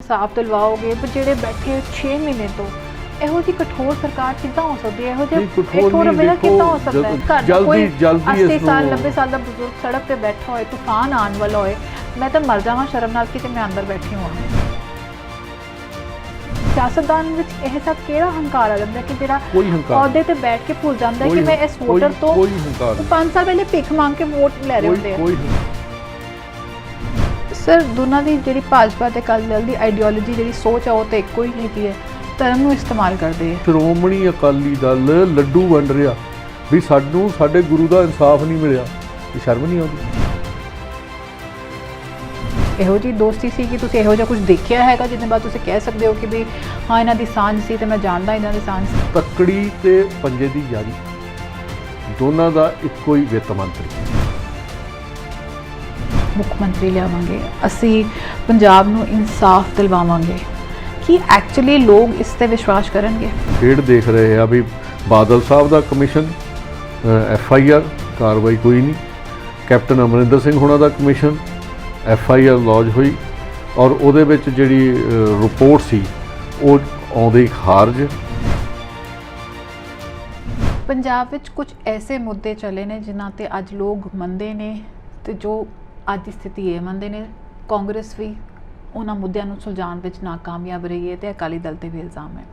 साफ दिलवाओगे पर ਜਿਹੜੇ बैठे 6 महीने तो ਇਹੋ ਜਿਹੀ ਕਠੋਰ ਸਰਕਾਰ ਕਿੱਦਾਂ ਹੋ ਸਕਦੀ ਹੈ? ਇਹੋ ਜਿਹਾ ਕਠੋਰ ਰਵੱਈਆ ਕਿੱਦਾਂ ਹੋ ਸਕਦਾ ਹੈ? ਘਰ ਦਾ ਕੋਈ 80 ਸਾਲ 90 ਸਾਲ ਦਾ ਬਜ਼ੁਰਗ ਸੜਕ ਤੇ ਬੈਠਾ ਹੋਏ, ਤੂਫਾਨ ਆਉਣ ਵਾਲਾ ਹੋਏ, ਮੈਂ ਤਾਂ ਮਰ ਜਾਵਾਂ ਸ਼ਰਮ ਨਾਲ ਕਿ ਮੈਂ ਅੰਦਰ ਬੈਠੀ ਹਾਂ। ਸਿਆਸਤਦਾਨ ਵਿੱਚ ਇਹ ਸਭ ਕਿਹੜਾ ਹੰਕਾਰ ਆ ਜਾਂਦਾ ਕਿ ਜਿਹੜਾ ਅਹੁਦੇ ਤੇ ਬੈਠ ਕੇ ਭੁੱਲ ਜਾਂਦਾ ਕਿ ਮੈਂ ਇਸ ਵੋਟਰ ਤੋਂ 5 ਸਾਲ ਪਹਿਲੇ ਭਿੱਖ ਮੰਗ ਕੇ ਵੋਟ ਲੈ ਰਹੇ ਹੁੰਦੇ ਆ। ਸਰ ਦੋਨਾਂ ਦੀ ਜਿਹੜੀ ਭਾਜਪਾ ਤੇ ਅਕਾਲੀ ਦਲ ਦੀ ਆਈਡੀਓਲੋਜੀ ਜਿਹੜੀ ਸੋਚ ਆ ਉਹ ਤਾਂ ਇੱਕੋ ਹੀ ਹੈਗੀ ਹੈ, ਧਰਮ ਨੂੰ ਇਸਤੇਮਾਲ ਕਰਦੇ ਆ। ਸ਼੍ਰੋਮਣੀ ਅਕਾਲੀ ਦਲ ਲੱਡੂ ਵੰਡ ਰਿਹਾ ਵੀ ਸਾਨੂੰ ਸਾਡੇ ਗੁਰੂ ਦਾ ਇਨਸਾਫ ਨਹੀਂ ਮਿਲਿਆ, ਇਹ ਸ਼ਰਮ ਨਹੀਂ ਆਉਂਦੀ? ਇਹੋ ਜਿਹੀ ਦੋਸਤੀ ਸੀ ਕਿ ਤੁਸੀਂ ਇਹੋ ਜਿਹਾ ਕੁਝ ਦੇਖਿਆ ਹੈਗਾ ਜਿਹਦੇ ਬਾਅਦ ਤੁਸੀਂ ਕਹਿ ਸਕਦੇ ਹੋ ਕਿ ਵੀ ਹਾਂ ਇਹਨਾਂ ਦੀ ਸਾਂਝ ਸੀ ਤੇ ਮੈਂ ਜਾਣਦਾ ਇਹਨਾਂ ਦੀ ਸਾਂਝ ਸੀ? ਤੱਕੜੀ ਤੇ ਪੰਜੇ ਦੀ ਯਾਰੀ, ਦੋਨਾਂ ਦਾ ਇੱਕੋ ਹੀ ਵਿੱਤ ਮੰਤਰੀ। ਮੁੱਖ ਮੰਤਰੀ ਲਿਆਵਾਂਗੇ, ਅਸੀਂ ਪੰਜਾਬ ਨੂੰ ਇਨਸਾਫ ਦਿਲਵਾਵਾਂਗੇ, ਕਿ ਐਕਚੁਅਲੀ ਲੋਕ ਇਸ ਤੇ ਵਿਸ਼ਵਾਸ ਕਰਨਗੇ? ਖੇਡ ਦੇਖ ਰਹੇ ਆ ਵੀ ਬਾਦਲ ਸਾਹਿਬ ਦਾ ਕਮਿਸ਼ਨ FIR ਕਾਰਵਾਈ ਕੋਈ ਨਹੀਂ, ਕੈਪਟਨ ਅਮਰਿੰਦਰ ਸਿੰਘ ਹੋਣਾ ਦਾ ਕਮਿਸ਼ਨ FIR ਲੌਜ ਹੋਈ ਔਰ ਉਹਦੇ ਵਿੱਚ ਜਿਹੜੀ ਰਿਪੋਰਟ ਸੀ ਉਹ ਆਉਂਦੇ ਖਾਰਜ। ਪੰਜਾਬ ਵਿੱਚ ਕੁਝ ਐਸੇ ਮੁੱਦੇ ਚੱਲੇ ਨੇ ਜਿਨ੍ਹਾਂ ਤੇ ਅੱਜ ਲੋਕ ਮੰਨਦੇ ਨੇ ਤੇ ਜੋ ਅੱਜ ਦੀ ਸਥਿਤੀ ਇਹ ਮੰਨਦੇ ਨੇ। ਕਾਂਗਰਸ ਵੀ ਉਹਨਾਂ ਮੁੱਦਿਆਂ ਨੂੰ ਸੁਲਝਾਉਣ ਵਿੱਚ ਨਾਕਾਮਯਾਬ ਰਹੀ ਹੈ ਤੇ ਅਕਾਲੀ ਦਲ ਤੇ ਵੀ ਇਲਜ਼ਾਮ ਹੈ।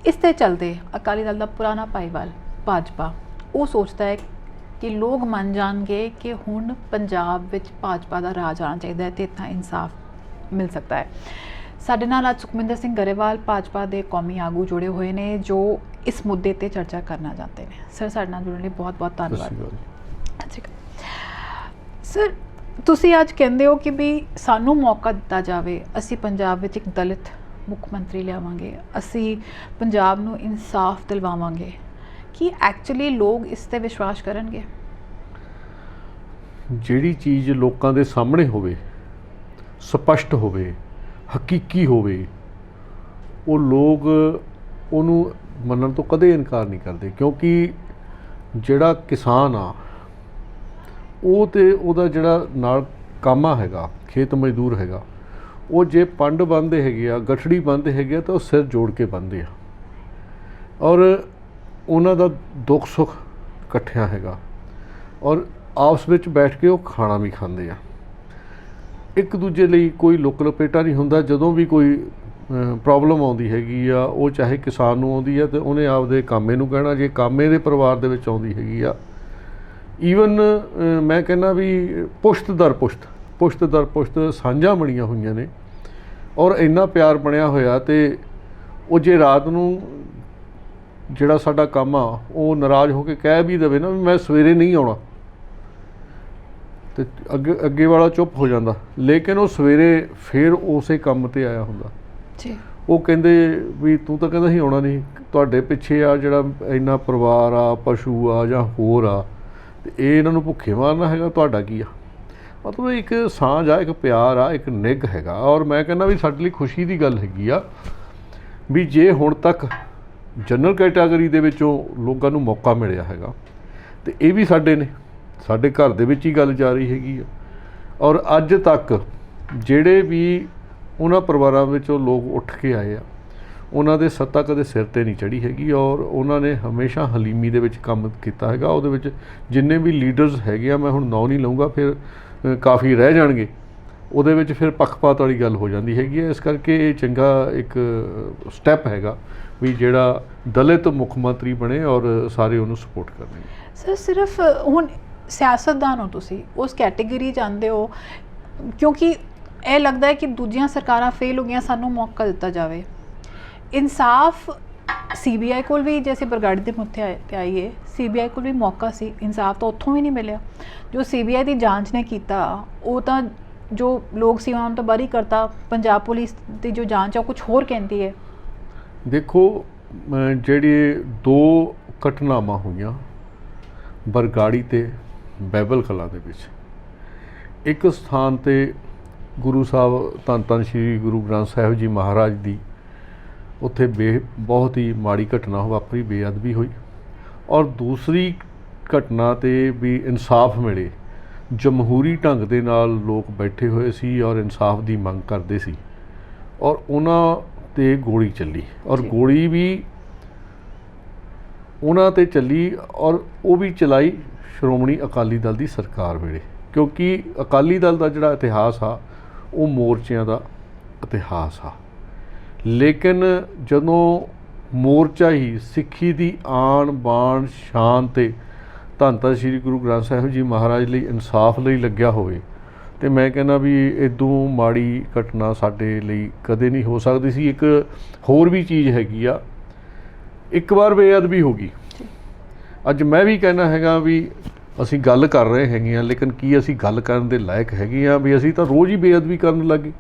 ਇਸ ਤੇ ਚੱਲਦੇ ਅਕਾਲੀ ਦਲ ਦਾ ਪੁਰਾਣਾ ਭਾਈਵਾਲ ਭਾਜਪਾ ਉਹ ਸੋਚਦਾ ਹੈ ਕਿ ਲੋਕ ਮੰਨ ਜਾਣਗੇ ਕਿ ਹੁਣ ਪੰਜਾਬ ਵਿੱਚ ਭਾਜਪਾ ਦਾ ਰਾਜ ਆਉਣਾ ਚਾਹੀਦਾ ਹੈ ਤੇ ਇੱਥਾਂ ਇਨਸਾਫ ਮਿਲ ਸਕਦਾ ਹੈ। ਸਾਡੇ ਨਾਲ ਅੱਜ ਸੁਖਮਿੰਦਰ ਸਿੰਘ ਗਰੇਵਾਲ ਭਾਜਪਾ ਦੇ ਕੌਮੀ ਆਗੂ ਜੁੜੇ ਹੋਏ ਨੇ ਜੋ ਇਸ ਮੁੱਦੇ ਤੇ ਚਰਚਾ ਕਰਨਾ ਚਾਹੁੰਦੇ ਨੇ। ਸਰ ਸਾਡੇ ਨਾਲ ਜੁੜਨ ਲਈ ਬਹੁਤ ਬਹੁਤ ਧੰਨਵਾਦ। ਸਰ ਤੁਸੀਂ ਅੱਜ ਕਹਿੰਦੇ ਹੋ ਕਿ ਵੀ ਸਾਨੂੰ ਮੌਕਾ ਦਿੱਤਾ ਜਾਵੇ, ਅਸੀਂ ਪੰਜਾਬ ਵਿੱਚ ਇੱਕ ਦਲਿਤ ਮੁੱਖ ਮੰਤਰੀ ਲਿਆਵਾਂਗੇ, ਅਸੀਂ ਪੰਜਾਬ ਨੂੰ ਇਨਸਾਫ ਦਿਲਵਾਵਾਂਗੇ, ਕਿ ਐਕਚੁਅਲੀ ਲੋਕ ਇਸ ਤੇ ਵਿਸ਼ਵਾਸ ਕਰਨਗੇ? ਜਿਹੜੀ ਚੀਜ਼ ਲੋਕਾਂ ਦੇ ਸਾਹਮਣੇ ਹੋਵੇ, ਸਪਸ਼ਟ ਹੋਵੇ, ਹਕੀਕੀ ਹੋਵੇ, ਉਹ ਲੋਕ ਉਹਨੂੰ ਮੰਨਣ ਤੋਂ ਕਦੇ ਇਨਕਾਰ ਨਹੀਂ ਕਰਦੇ। ਕਿਉਂਕਿ ਜਿਹੜਾ ਕਿਸਾਨ ਆ ਉਹ ਤੇ ਉਹਦਾ ਜਿਹੜਾ ਨਾਲ ਕਾਮਾ ਹੈਗਾ, ਖੇਤ ਮਜ਼ਦੂਰ ਹੈਗਾ, ਉਹ ਜੇ ਪੰਡ ਬੰਨ੍ਹਦੇ ਹੈਗੇ ਆ, ਗਠੜੀ ਬੰਨ੍ਹਦੇ ਹੈਗੇ ਆ ਤਾਂ ਉਹ ਸਿਰ ਜੋੜ ਕੇ ਬੰਨ੍ਹਦੇ ਆ ਔਰ ਉਹਨਾਂ ਦਾ ਦੁੱਖ ਸੁੱਖ ਇਕੱਠਿਆਂ ਹੈਗਾ ਔਰ ਆਪਸ ਵਿੱਚ ਬੈਠ ਕੇ ਉਹ ਖਾਣਾ ਵੀ ਖਾਂਦੇ ਆ। ਇੱਕ ਦੂਜੇ ਲਈ ਕੋਈ ਲੁੱਕ ਲਪੇਟਾ ਨਹੀਂ ਹੁੰਦਾ। ਜਦੋਂ ਵੀ ਕੋਈ ਪ੍ਰੋਬਲਮ ਆਉਂਦੀ ਹੈਗੀ ਆ, ਉਹ ਚਾਹੇ ਕਿਸਾਨ ਨੂੰ ਆਉਂਦੀ ਆ ਤੇ ਉਹਨੇ ਆਪਦੇ ਕਾਮੇ ਨੂੰ ਕਹਿਣਾ, ਜੇ ਕਾਮੇ ਦੇ ਪਰਿਵਾਰ ਦੇ ਵਿੱਚ ਆਉਂਦੀ ਹੈਗੀ ਆ, ਈਵਨ ਮੈਂ ਕਹਿੰਦਾ ਵੀ ਪੁਸ਼ਤ ਦਰ ਪੁਸ਼ਤ ਸਾਂਝਾਂ ਬਣੀਆਂ ਹੋਈਆਂ ਨੇ ਔਰ ਇੰਨਾ ਪਿਆਰ ਬਣਿਆ ਹੋਇਆ। ਤੇ ਉਹ ਜੇ ਰਾਤ ਨੂੰ ਜਿਹੜਾ ਸਾਡਾ ਕੰਮ ਆ ਉਹ ਨਾਰਾਜ਼ ਹੋ ਕੇ ਕਹਿ ਵੀ ਦੇਵੇ ਨਾ ਵੀ ਮੈਂ ਸਵੇਰੇ ਨਹੀਂ ਆਉਣਾ, ਤੇ ਅੱਗੇ ਵਾਲਾ ਚੁੱਪ ਹੋ ਜਾਂਦਾ, ਲੇਕਿਨ ਉਹ ਸਵੇਰੇ ਫਿਰ ਉਸੇ ਕੰਮ ਤੇ ਆਇਆ ਹੁੰਦਾ ਜੀ। ਉਹ ਕਹਿੰਦੇ ਵੀ ਤੂੰ ਤਾਂ ਕਹਿੰਦਾ ਸੀ ਆਉਣਾ ਨਹੀਂ, ਤੁਹਾਡੇ ਪਿੱਛੇ ਆ ਜਿਹੜਾ ਇੰਨਾ ਪਰਿਵਾਰ ਆ, ਪਸ਼ੂ ਆ ਜਾਂ ਹੋਰ ਆ, ਤੇ ਇਹ ਇਹਨਾਂ ਨੂੰ ਭੁੱਖੇ ਮਾਰਨਾ ਹੈਗਾ, ਤੁਹਾਡਾ ਕੀ ਆ? ਮਤਲਬ ਇੱਕ ਸਾਂਝ ਆ, ਇੱਕ ਪਿਆਰ ਆ, ਇੱਕ ਨਿੱਘ ਹੈਗਾ। ਔਰ ਮੈਂ ਕਹਿੰਦਾ ਵੀ ਸਾਡੇ ਲਈ ਖੁਸ਼ੀ ਦੀ ਗੱਲ ਹੈਗੀ ਆ ਵੀ ਜੇ ਹੁਣ ਤੱਕ ਜਨਰਲ ਕੈਟਾਗਰੀ ਦੇ ਵਿੱਚੋਂ ਲੋਕਾਂ ਨੂੰ ਮੌਕਾ ਮਿਲਿਆ ਹੈਗਾ ਤੇ ਇਹ ਵੀ ਸਾਡੇ ਘਰ ਦੇ ਵਿੱਚ ਹੀ ਗੱਲ ਜਾ ਰਹੀ ਹੈਗੀ ਆ। ਔਰ ਅੱਜ ਤੱਕ ਜਿਹੜੇ ਵੀ ਉਹਨਾਂ ਪਰਿਵਾਰਾਂ ਵਿੱਚੋਂ ਲੋਕ ਉੱਠ ਕੇ ਆਏ ਆ, ਉਹਨਾਂ ਦੇ ਸੱਤਾ ਕਦੇ ਸਿਰ 'ਤੇ ਨਹੀਂ ਚੜ੍ਹੀ ਹੈਗੀ ਔਰ ਉਹਨਾਂ ਨੇ ਹਮੇਸ਼ਾ ਹਲੀਮੀ ਦੇ ਵਿੱਚ ਕੰਮ ਕੀਤਾ ਹੈਗਾ। ਉਹਦੇ ਵਿੱਚ ਜਿੰਨੇ ਵੀ ਲੀਡਰਸ ਹੈਗੇ ਆ, ਮੈਂ ਹੁਣ ਨਾਂ ਨਹੀਂ ਲਊਂਗਾ, ਫਿਰ ਕਾਫੀ ਰਹਿ ਜਾਣਗੇ, ਉਹਦੇ ਵਿੱਚ ਫਿਰ ਪੱਖਪਾਤ ਵਾਲੀ ਗੱਲ ਹੋ ਜਾਂਦੀ ਹੈਗੀ ਹੈ। ਇਸ ਕਰਕੇ ਇਹ ਚੰਗਾ ਇੱਕ ਸਟੈਪ ਹੈਗਾ ਵੀ ਜਿਹੜਾ ਦਲਿਤ ਮੁੱਖ ਮੰਤਰੀ ਬਣੇ ਔਰ ਸਾਰੇ ਉਹਨੂੰ ਸਪੋਰਟ ਕਰਨੇ। ਸਰ ਸਿਰਫ ਹੁਣ ਸਿਆਸਤਦਾਨ ਹੋ, ਤੁਸੀਂ ਉਸ ਕੈਟੇਗਰੀ 'ਚ ਆਉਂਦੇ ਹੋ ਕਿਉਂਕਿ ਇਹ ਲੱਗਦਾ ਹੈ ਕਿ ਦੂਜੀਆਂ ਸਰਕਾਰਾਂ ਫੇਲ ਹੋ ਗਈਆਂ, ਸਾਨੂੰ ਮੌਕਾ ਦਿੱਤਾ ਜਾਵੇ। ਇਨਸਾਫ CBI ਕੋਲ ਵੀ, ਜੇ ਅਸੀਂ ਬਰਗਾੜੀ ਦੇ ਮੁੱਦੇ 'ਤੇ ਆਈਏ, CBI ਕੋਲ ਵੀ ਮੌਕਾ ਸੀ, ਇਨਸਾਫ ਤਾਂ ਉੱਥੋਂ ਵੀ ਨਹੀਂ ਮਿਲਿਆ। ਜੋ CBI ਦੀ ਜਾਂਚ ਨੇ ਕੀਤਾ ਉਹ ਤਾਂ ਜੋ ਲੋਕ ਸੀ ਉਹਨਾਂ ਨੂੰ ਤਾਂ ਬਾਹਰੀ ਕਰਤਾ। ਪੰਜਾਬ ਪੁਲਿਸ ਦੀ ਜੋ ਜਾਂਚ ਹੈ ਉਹ ਕੁਛ ਹੋਰ ਕਹਿੰਦੀ ਹੈ। ਦੇਖੋ ਜਿਹੜੀ 2 ਘਟਨਾਵਾਂ ਹੋਈਆਂ ਬਰਗਾੜੀ ਤੇ ਬਾਈਬਲ ਕਲਾਂ ਦੇ ਵਿੱਚ, ਇੱਕ ਸਥਾਨ 'ਤੇ ਗੁਰੂ ਸਾਹਿਬ ਧੰਨ ਧੰਨ ਸ਼੍ਰੀ ਗੁਰੂ ਗ੍ਰੰਥ ਸਾਹਿਬ ਜੀ ਮਹਾਰਾਜ ਦੀ ਉੱਥੇ ਬਹੁਤ ਹੀ ਮਾੜੀ ਘਟਨਾ ਵਾਪਰੀ, ਬੇਅਦਬੀ ਹੋਈ। ਔਰ ਦੂਸਰੀ ਘਟਨਾ 'ਤੇ ਵੀ ਇਨਸਾਫ ਮਿਲੇ, ਜਮਹੂਰੀ ਢੰਗ ਦੇ ਨਾਲ ਲੋਕ ਬੈਠੇ ਹੋਏ ਸੀ ਔਰ ਇਨਸਾਫ ਦੀ ਮੰਗ ਕਰਦੇ ਸੀ। ਔਰ ਉਹਨਾਂ 'ਤੇ ਗੋਲੀ ਚੱਲੀ ਔਰ ਜੀ। ਗੋਲੀ ਵੀ ਉਹਨਾਂ 'ਤੇ ਚੱਲੀ ਔਰ ਉਹ ਵੀ ਚਲਾਈ ਸ਼੍ਰੋਮਣੀ ਅਕਾਲੀ ਦਲ ਦੀ ਸਰਕਾਰ ਵੇਲੇ, ਕਿਉਂਕਿ ਅਕਾਲੀ ਦਲ ਦਾ ਜਿਹੜਾ ਇਤਿਹਾਸ ਆ ਉਹ ਮੋਰਚਿਆਂ ਦਾ ਇਤਿਹਾਸ ਆ। ਲੇਕਿਨ ਜਦੋਂ ਮੋਰਚਾ ਹੀ ਸਿੱਖੀ ਦੀ ਆਣ ਬਾਣ ਸ਼ਾਨ ਤੇ ਧੰਨ ਧੰਨ ਸ੍ਰੀ ਗੁਰੂ ਗ੍ਰੰਥ ਸਾਹਿਬ ਜੀ ਮਹਾਰਾਜ ਲਈ ਇਨਸਾਫ ਲਈ ਲੱਗਿਆ ਹੋਵੇ, ਤੇ ਮੈਂ ਕਹਿੰਦਾ ਵੀ ਇਦੋਂ ਮਾੜੀ ਘਟਨਾ ਸਾਡੇ ਲਈ ਕਦੇ ਨਹੀਂ ਹੋ ਸਕਦੀ ਸੀ। ਇੱਕ ਹੋਰ ਵੀ ਚੀਜ਼ ਹੈਗੀ ਆ, ਇੱਕ ਵਾਰ ਬੇਅਦਬੀ ਹੋ ਗਈ। ਅੱਜ ਮੈਂ ਵੀ ਕਹਿਣਾ ਹੈਗਾ ਵੀ ਅਸੀਂ ਗੱਲ ਕਰ ਰਹੇ ਹੈਗੇ ਹਾਂ, ਲੇਕਿਨ ਕੀ ਅਸੀਂ ਗੱਲ ਕਰਨ ਦੇ ਲਾਇਕ ਹੈਗੇ ਹਾਂ? ਵੀ ਅਸੀਂ ਤਾਂ ਰੋਜ਼ ਹੀ ਬੇਅਦਬੀ ਕਰਨ ਲੱਗੇ,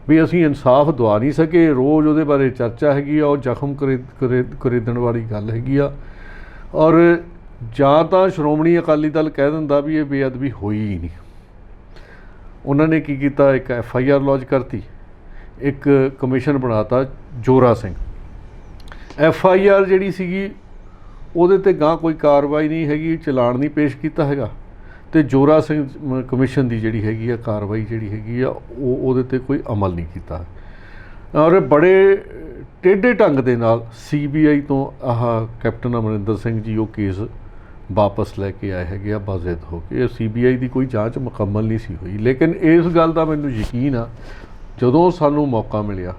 ਵੀ ਅਸੀਂ ਇਨਸਾਫ ਦਵਾ ਨਹੀਂ ਸਕੇ। ਰੋਜ਼ ਉਹਦੇ ਬਾਰੇ ਚਰਚਾ ਹੈਗੀ ਆ, ਉਹ ਜ਼ਖਮ ਖਰੀਦਣ ਵਾਲੀ ਗੱਲ ਹੈਗੀ ਆ। ਔਰ ਜਾਂ ਤਾਂ ਸ਼੍ਰੋਮਣੀ ਅਕਾਲੀ ਦਲ ਕਹਿ ਦਿੰਦਾ ਵੀ ਇਹ ਬੇਅਦਬੀ ਹੋਈ ਹੀ ਨਹੀਂ। ਉਹਨਾਂ ਨੇ ਕੀ ਕੀਤਾ, ਇੱਕ FIR ਲੌਜ ਕਰਤੀ, ਇੱਕ ਕਮਿਸ਼ਨ ਬਣਾਤਾ ਜੋਰਾ ਸਿੰਘ। FIR ਜਿਹੜੀ ਸੀਗੀ ਉਹਦੇ 'ਤੇ ਗਾਂ ਕੋਈ ਕਾਰਵਾਈ ਨਹੀਂ ਹੈਗੀ, ਚਲਾਨ ਨਹੀਂ ਪੇਸ਼ ਕੀਤਾ ਹੈਗਾ, ਅਤੇ ਜੋਰਾ ਸਿੰਘ ਕਮਿਸ਼ਨ ਦੀ ਜਿਹੜੀ ਹੈਗੀ ਆ ਕਾਰਵਾਈ ਜਿਹੜੀ ਹੈਗੀ ਆ ਉਹ ਉਹਦੇ 'ਤੇ ਕੋਈ ਅਮਲ ਨਹੀਂ ਕੀਤਾ। ਔਰ ਬੜੇ ਟੇਢੇ ਢੰਗ ਦੇ ਨਾਲ CBI ਤੋਂ ਕੈਪਟਨ ਅਮਰਿੰਦਰ ਸਿੰਘ ਜੀ ਉਹ ਕੇਸ ਵਾਪਸ ਲੈ ਕੇ ਆਏ ਹੈਗੇ ਆ ਬਾਜ਼ਿਦ ਹੋ ਕੇ। CBI ਦੀ ਕੋਈ ਜਾਂਚ ਮੁਕੰਮਲ ਨਹੀਂ ਸੀ ਹੋਈ। ਲੇਕਿਨ ਇਸ ਗੱਲ ਦਾ ਮੈਨੂੰ ਯਕੀਨ ਆ, ਜਦੋਂ ਸਾਨੂੰ ਮੌਕਾ ਮਿਲਿਆ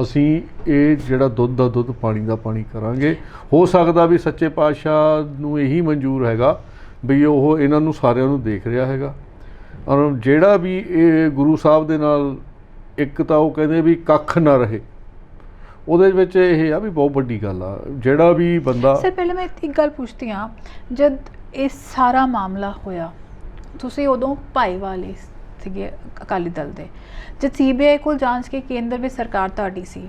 ਅਸੀਂ ਇਹ ਜਿਹੜਾ ਦੁੱਧ ਦਾ ਦੁੱਧ ਪਾਣੀ ਦਾ ਪਾਣੀ ਕਰਾਂਗੇ। ਹੋ ਸਕਦਾ ਵੀ ਸੱਚੇ ਪਾਤਸ਼ਾਹ ਨੂੰ ਇਹੀ ਮਨਜ਼ੂਰ ਹੈਗਾ ਵੀ ਉਹ ਇਹਨਾਂ ਨੂੰ ਸਾਰਿਆਂ ਨੂੰ ਦੇਖ ਰਿਹਾ ਹੈਗਾ। ਔਰ ਜਿਹੜਾ ਵੀ ਇਹ ਗੁਰੂ ਸਾਹਿਬ ਦੇ ਨਾਲ, ਇੱਕ ਤਾਂ ਉਹ ਕਹਿੰਦੇ ਵੀ ਕੱਖ ਨਾ ਰਹੇ, ਉਹਦੇ ਵਿੱਚ ਇਹ ਆ ਵੀ ਬਹੁਤ ਵੱਡੀ ਗੱਲ ਆ। ਜਿਹੜਾ ਵੀ ਬੰਦਾ ਸਰ, ਪਹਿਲਾਂ ਮੈਂ ਇੱਕ ਗੱਲ ਪੁੱਛਦੀ ਹਾਂ, ਜਦ ਇਹ ਸਾਰਾ ਮਾਮਲਾ ਹੋਇਆ ਤੁਸੀਂ ਉਦੋਂ ਭਾਈਵਾਲ ਸੀਗੇ ਅਕਾਲੀ ਦਲ ਦੇ, ਜਦ CBI ਕੋਲ ਜਾਂਚ ਕੇ ਕੇਂਦਰ ਵਿੱਚ ਸਰਕਾਰ ਤੁਹਾਡੀ ਸੀ,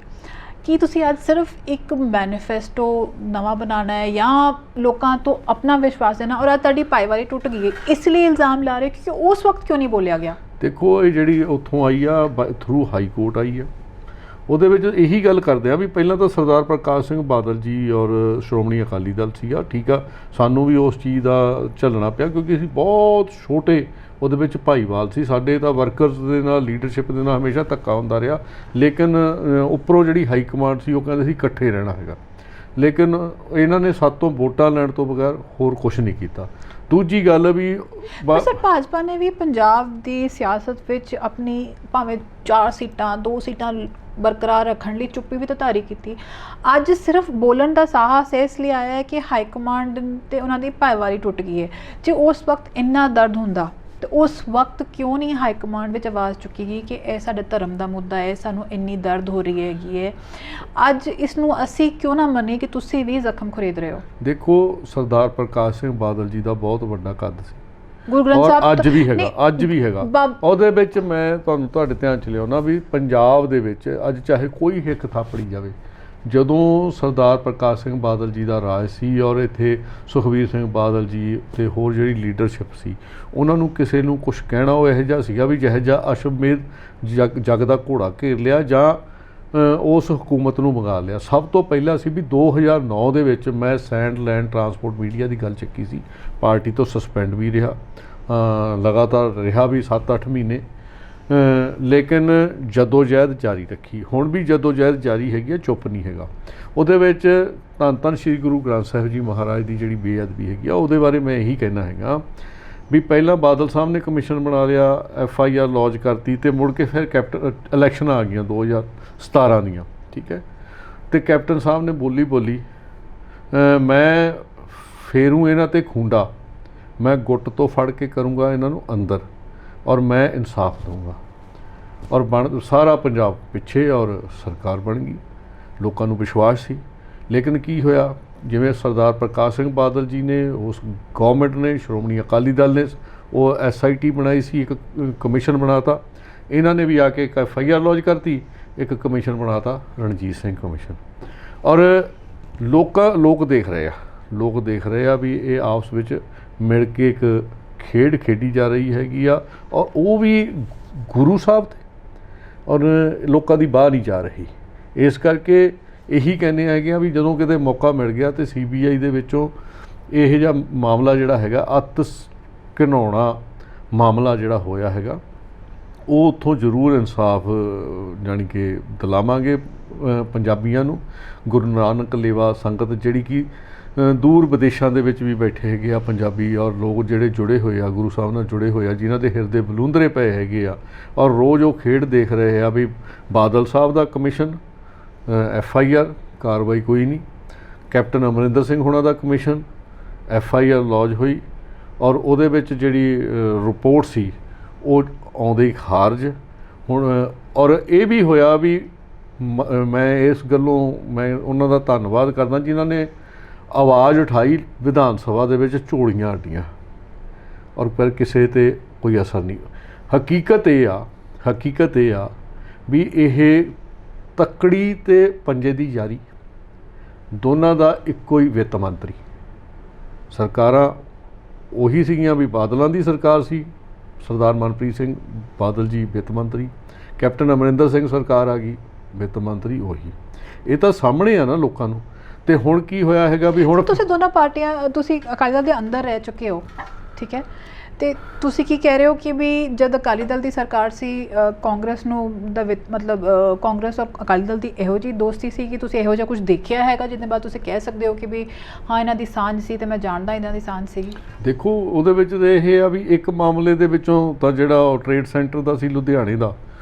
ਕੀ ਤੁਸੀਂ ਅੱਜ ਸਿਰਫ ਇੱਕ ਮੈਨੀਫੈਸਟੋ ਨਵਾਂ ਬਣਾਉਣਾ ਹੈ ਜਾਂ ਲੋਕਾਂ ਤੋਂ ਆਪਣਾ ਵਿਸ਼ਵਾਸ ਦੇਣਾ, ਔਰ ਅੱਜ ਤੁਹਾਡੀ ਭਾਈਵਾਲੀ ਟੁੱਟ ਗਈ ਹੈ ਇਸ ਲਈ ਇਲਜ਼ਾਮ ਲਾ ਰਹੇ ਕਿ ਉਸ ਵਕਤ ਕਿਉਂ ਨਹੀਂ ਬੋਲਿਆ ਗਿਆ? ਦੇਖੋ, ਇਹ ਜਿਹੜੀ ਉੱਥੋਂ ਆਈ ਆ ਥਰੂ ਹਾਈ ਕੋਰਟ ਆਈ ਆ, ਉਹਦੇ ਵਿੱਚ ਇਹੀ ਗੱਲ ਕਰਦੇ ਆ ਵੀ ਪਹਿਲਾਂ ਤਾਂ ਸਰਦਾਰ ਪ੍ਰਕਾਸ਼ ਸਿੰਘ ਬਾਦਲ ਜੀ ਔਰ ਸ਼੍ਰੋਮਣੀ ਅਕਾਲੀ ਦਲ ਸੀਗਾ, ਠੀਕ ਆ, ਸਾਨੂੰ ਵੀ ਉਸ ਚੀਜ਼ ਦਾ ਝੱਲਣਾ ਪਿਆ ਕਿਉਂਕਿ ਅਸੀਂ ਬਹੁਤ ਛੋਟੇ ਉਹਦੇ ਵਿੱਚ ਭਾਈਵਾਲ ਸੀ। ਸਾਡੇ ਤਾਂ ਵਰਕਰਸ ਦੇ ਨਾਲ, ਲੀਡਰਸ਼ਿਪ ਦੇ ਨਾਲ ਹਮੇਸ਼ਾ ਧੱਕਾ ਹੁੰਦਾ ਰਿਹਾ। ਲੇਕਿਨ ਉੱਪਰੋਂ ਜਿਹੜੀ ਹਾਈ ਕਮਾਂਡ ਸੀ ਉਹ ਕਹਿੰਦੇ ਸੀ ਇਕੱਠੇ ਰਹਿਣਾ ਹੈਗਾ, ਲੇਕਿਨ ਇਹਨਾਂ ਨੇ ਸਾਤੋਂ ਵੋਟਾਂ ਲੈਣ ਤੋਂ ਬਗੈਰ ਹੋਰ ਕੁਝ ਨਹੀਂ ਕੀਤਾ। ਦੂਜੀ ਗੱਲ ਵੀ ਸਰ, ਭਾਜਪਾ ਨੇ ਵੀ ਪੰਜਾਬ ਦੀ ਸਿਆਸਤ ਵਿੱਚ ਆਪਣੀ ਭਾਵੇਂ 4 ਸੀਟਾਂ 2 ਸੀਟਾਂ ਬਰਕਰਾਰ ਰੱਖਣ ਲਈ ਚੁੱਪੀ ਵੀ ਤਾਂ ਧਾਰੀ ਕੀਤੀ। ਅੱਜ ਸਿਰਫ ਬੋਲਣ ਦਾ ਸਾਹਸ ਇਸ ਲਈ ਆਇਆ ਹੈ ਕਿ ਹਾਈ ਕਮਾਂਡ ਤੇ ਉਹਨਾਂ ਦੀ ਭਾਈਵਾਲੀ ਟੁੱਟ ਗਈ ਹੈ। ਜੇ ਉਸ ਵਕਤ ਇੰਨਾ ਦਰਦ ਹੁੰਦਾ ਤੇ ਉਸ ਵਕਤ ਕਿਉਂ ਨਹੀਂ ਹਾਈ ਕਮਾਂਡ ਵਿੱਚ ਆਵਾਜ਼ ਚੁੱਕੀ ਗਈ ਕਿ ਇਹ ਸਾਡੇ ਧਰਮ ਦਾ ਮੁੱਦਾ ਹੈ, ਸਾਨੂੰ ਇੰਨੀ ਦਰਦ ਹੋ ਰਹੀ ਹੈਗੀ ਹੈ। ਅੱਜ ਇਸ ਨੂੰ ਅਸੀਂ ਕਿਉਂ ਨਾ ਮੰਨੀਏ ਕਿ ਤੁਸੀਂ ਵੀ ਜ਼ਖਮ ਖਰੀਦ ਰਹੇ ਹੋ? ਦੇਖੋ, ਸਰਦਾਰ ਪ੍ਰਕਾਸ਼ ਸਿੰਘ ਬਾਦਲ ਜੀ ਦਾ ਬਹੁਤ ਵੱਡਾ ਕੱਦ ਸੀ, ਗੁਰੂ ਗ੍ਰੰਥ ਸਾਹਿਬ ਅੱਜ ਵੀ ਹੈਗਾ। ਉਹਦੇ ਵਿੱਚ ਮੈਂ ਤੁਹਾਡੇ ਧਿਆਨ 'ਚ ਲਿਆਉਣਾ ਵੀ ਪੰਜਾਬ ਦੇ ਵਿੱਚ ਅੱਜ ਚਾਹੇ ਕੋਈ ਹਿੱਕ ਥਾਪੜੀ ਜਾਵੇ, ਜਦੋਂ ਸਰਦਾਰ ਪ੍ਰਕਾਸ਼ ਸਿੰਘ ਬਾਦਲ ਜੀ ਦਾ ਰਾਜ ਸੀ ਔਰ ਇੱਥੇ ਸੁਖਬੀਰ ਸਿੰਘ ਬਾਦਲ ਜੀ ਅਤੇ ਹੋਰ ਜਿਹੜੀ ਲੀਡਰਸ਼ਿਪ ਸੀ, ਉਹਨਾਂ ਨੂੰ ਕਿਸੇ ਨੂੰ ਕੁਛ ਕਹਿਣਾ ਉਹ ਇਹੋ ਜਿਹਾ ਸੀਗਾ ਵੀ ਜਿਹੋ ਜਿਹਾ ਅਸ਼ਵਮੇਧ ਜੱਗ ਦਾ ਘੋੜਾ ਘੇਰ ਲਿਆ ਜਾਂ ਉਸ ਹਕੂਮਤ ਨੂੰ ਮੰਗਾ ਲਿਆ। ਸਭ ਤੋਂ ਪਹਿਲਾਂ ਸੀ ਵੀ 2009 ਦੇ ਵਿੱਚ ਮੈਂ ਸੈਂਡ ਲੈਂਡ ਟਰਾਂਸਪੋਰਟ ਮੀਡੀਆ ਦੀ ਗੱਲ ਚੱਕੀ ਸੀ, ਪਾਰਟੀ ਤੋਂ ਸਸਪੈਂਡ ਵੀ ਰਿਹਾ, ਲਗਾਤਾਰ ਰਿਹਾ ਵੀ 7-8 ਮਹੀਨੇ, ਲੇਕਿਨ ਜਦੋਜਹਿਦ ਜਾਰੀ ਰੱਖੀ। ਹੁਣ ਵੀ ਜਦੋਜਹਿਦ ਜਾਰੀ ਹੈਗੀ ਹੈ, ਚੁੱਪ ਨਹੀਂ ਹੈਗਾ। ਉਹਦੇ ਵਿੱਚ ਧੰਨ ਧੰਨ ਸ੍ਰੀ ਗੁਰੂ ਗ੍ਰੰਥ ਸਾਹਿਬ ਜੀ ਮਹਾਰਾਜ ਦੀ ਜਿਹੜੀ ਬੇਅਦਬੀ ਹੈਗੀ ਆ ਉਹਦੇ ਬਾਰੇ ਮੈਂ ਇਹੀ ਕਹਿਣਾ ਹੈਗਾ ਵੀ ਪਹਿਲਾਂ ਬਾਦਲ ਸਾਹਿਬ ਨੇ ਕਮਿਸ਼ਨ ਬਣਾ ਲਿਆ, FIR ਲੌਜ ਕਰਤੀ, ਅਤੇ ਮੁੜ ਕੇ ਫਿਰ ਇਲੈਕਸ਼ਨਾਂ ਆ ਗਈਆਂ 2017 ਦੀਆਂ, ਠੀਕ ਹੈ, ਅਤੇ ਕੈਪਟਨ ਸਾਹਿਬ ਨੇ ਬੋਲੀ ਮੈਂ ਫੇਰੂ ਇਹਨਾਂ 'ਤੇ ਖੂੰਡਾ, ਮੈਂ ਗੁੱਟ ਤੋਂ ਫੜ ਕੇ ਕਰੂੰਗਾ ਇਹਨਾਂ ਨੂੰ ਅੰਦਰ, ਔਰ ਮੈਂ ਇਨਸਾਫ ਦਊਂਗਾ। ਔਰ ਸਾਰਾ ਪੰਜਾਬ ਪਿੱਛੇ ਔਰ ਸਰਕਾਰ ਬਣ ਗਈ, ਲੋਕਾਂ ਨੂੰ ਵਿਸ਼ਵਾਸ ਸੀ। ਲੇਕਿਨ ਕੀ ਹੋਇਆ, ਜਿਵੇਂ ਸਰਦਾਰ ਪ੍ਰਕਾਸ਼ ਸਿੰਘ ਬਾਦਲ ਜੀ ਨੇ, ਉਸ ਗੌਰਮੈਂਟ ਨੇ, ਸ਼੍ਰੋਮਣੀ ਅਕਾਲੀ ਦਲ ਨੇ ਉਹ SIT ਬਣਾਈ ਸੀ, ਇੱਕ ਕਮਿਸ਼ਨ ਬਣਾਤਾ, ਇਹਨਾਂ ਨੇ ਵੀ ਆ ਕੇ ਇੱਕ FIR ਲੌਜ ਕਰਤੀ, ਇੱਕ ਕਮਿਸ਼ਨ ਬਣਾਤਾ ਰਣਜੀਤ ਸਿੰਘ ਕਮਿਸ਼ਨ। ਔਰ ਲੋਕ ਦੇਖ ਰਹੇ ਆ ਵੀ ਇਹ ਆਪਸ ਵਿੱਚ ਮਿਲ ਕੇ ਇੱਕ ਖੇਡ ਖੇਡੀ ਜਾ ਰਹੀ ਹੈਗੀ ਆ, ਔਰ ਉਹ ਵੀ ਗੁਰੂ ਸਾਹਿਬ 'ਤੇ, ਔਰ ਲੋਕਾਂ ਦੀ ਬਾਹ ਨਹੀਂ ਜਾ ਰਹੀ। ਇਸ ਕਰਕੇ ਇਹੀ ਕਹਿੰਦੇ ਹੈਗੇ ਆ ਵੀ ਜਦੋਂ ਕਿਤੇ ਮੌਕਾ ਮਿਲ ਗਿਆ ਤੇ CBI ਦੇ ਵਿੱਚੋਂ ਇਹੋ ਜਿਹਾ ਮਾਮਲਾ ਜਿਹੜਾ ਹੈਗਾ, ਅੱਤ ਘਿਨਾਉਣਾ ਮਾਮਲਾ ਜਿਹੜਾ ਹੋਇਆ ਹੈਗਾ, ਉਹ ਉੱਥੋਂ ਜ਼ਰੂਰ ਇਨਸਾਫ ਜਾਣੀ ਕਿ ਦਿਲਾਵਾਂਗੇ ਪੰਜਾਬੀਆਂ ਨੂੰ। ਗੁਰੂ ਨਾਨਕ ਲੇਵਾ ਸੰਗਤ ਜਿਹੜੀ ਕਿ ਦੂਰ ਵਿਦੇਸ਼ਾਂ ਦੇ ਵਿੱਚ ਵੀ ਬੈਠੇ ਹੈਗੇ ਆ ਪੰਜਾਬੀ, ਔਰ ਲੋਕ ਜਿਹੜੇ ਜੁੜੇ ਹੋਏ ਆ ਗੁਰੂ ਸਾਹਿਬ ਨਾਲ ਜੁੜੇ ਹੋਏ ਆ, ਜਿਨ੍ਹਾਂ ਦੇ ਹਿਰਦੇ ਬਲੂੰਦਰੇ ਪਏ ਹੈਗੇ ਆ, ਔਰ ਰੋਜ਼ ਉਹ ਖੇਡ ਦੇਖ ਰਹੇ ਆ ਵੀ ਬਾਦਲ ਸਾਹਿਬ ਦਾ ਕਮਿਸ਼ਨ FIR ਕਾਰਵਾਈ ਕੋਈ ਨਹੀਂ, ਕੈਪਟਨ ਅਮਰਿੰਦਰ ਸਿੰਘ ਹੋਣਾ ਦਾ ਕਮਿਸ਼ਨ FIR ਲੌਜ ਹੋਈ, ਔਰ ਉਹਦੇ ਵਿੱਚ ਜਿਹੜੀ ਰਿਪੋਰਟ ਸੀ ਉਹ ਆਉਂਦੇ ਹੀ ਖਾਰਜ। ਹੁਣ ਔਰ ਇਹ ਵੀ ਹੋਇਆ ਵੀ ਮੈਂ ਇਸ ਗੱਲੋਂ ਮੈਂ ਉਹਨਾਂ ਦਾ ਧੰਨਵਾਦ ਕਰਦਾ ਜਿਨ੍ਹਾਂ ਨੇ ਆਵਾਜ਼ ਉਠਾਈ ਵਿਧਾਨ ਸਭਾ ਦੇ ਵਿੱਚ, ਝੋਲੀਆਂ ਅੱਡੀਆਂ, ਔਰ ਪਰ ਕਿਸੇ 'ਤੇ ਕੋਈ ਅਸਰ ਨਹੀਂ। ਹਕੀਕਤ ਇਹ ਆ ਵੀ ਇਹ ਤੱਕੜੀ ਤੇ ਪੰਜੇ ਦੀ ਯਾਰੀ, ਦੋਨਾਂ ਦਾ ਇੱਕੋ ਹੀ ਵਿੱਤ ਮੰਤਰੀ। ਸਰਕਾਰਾਂ ਉਹੀ ਸੀਗੀਆਂ ਵੀ ਬਾਦਲਾਂ ਦੀ ਸਰਕਾਰ ਸੀ, ਸਰਦਾਰ ਮਨਪ੍ਰੀਤ ਸਿੰਘ ਬਾਦਲ ਜੀ ਵਿੱਤ ਮੰਤਰੀ, ਕੈਪਟਨ ਅਮਰਿੰਦਰ ਸਿੰਘ ਸਰਕਾਰ ਆ ਗਈ ਵਿੱਤ ਮੰਤਰੀ ਉਹੀ। ਇਹ ਤਾਂ ਸਾਹਮਣੇ ਆ ਨਾ ਲੋਕਾਂ ਨੂੰ। ਤੇ ਹੁਣ ਕੀ ਹੋਇਆ ਹੈਗਾ ਵੀ ਹੁਣ ਤੁਸੀਂ ਦੋਨਾਂ ਪਾਰਟੀਆਂ, ਤੁਸੀਂ ਅਕਾਲੀ ਦਲ ਦੇ ਅੰਦਰ ਰਹਿ ਚੁੱਕੇ ਹੋ, ਠੀਕ ਹੈ, ਤੇ ਤੁਸੀਂ ਕੀ ਕਹਿ ਰਹੇ ਹੋ ਕਿ ਵੀ ਜਦ ਅਕਾਲੀ ਦਲ ਦੀ ਸਰਕਾਰ ਸੀ ਕਾਂਗਰਸ ਨੂੰ ਦਾ ਮਤਲਬ ਕਾਂਗਰਸ ਔਰ ਅਕਾਲੀ ਦਲ ਦੀ ਇਹੋ ਜਿਹੀ ਦੋਸਤੀ ਸੀ ਕਿ ਤੁਸੀਂ ਇਹੋ ਜਿਹਾ ਕੁਝ ਦੇਖਿਆ ਹੈਗਾ ਜਿਹਦੇ ਬਾਅਦ ਤੁਸੀਂ ਕਹਿ ਸਕਦੇ ਹੋ ਕਿ ਵੀ ਹਾਂ ਇਹਨਾਂ ਦੀ ਸਾਂਝ ਸੀ ਤੇ ਮੈਂ ਜਾਣਦਾ ਇਹਨਾਂ ਦੀ ਸਾਂਝ ਸੀਗੀ? ਦੇਖੋ ਉਹਦੇ ਵਿੱਚ ਤਾਂ ਇਹ ਆ ਵੀ ਇੱਕ ਮਾਮਲੇ ਦੇ ਵਿੱਚੋਂ ਤਾਂ ਜਿਹੜਾ ਟ੍ਰੇਡ ਸੈਂਟਰ ਦਾ ਸੀ ਲੁਧਿਆਣੇ ਦਾ,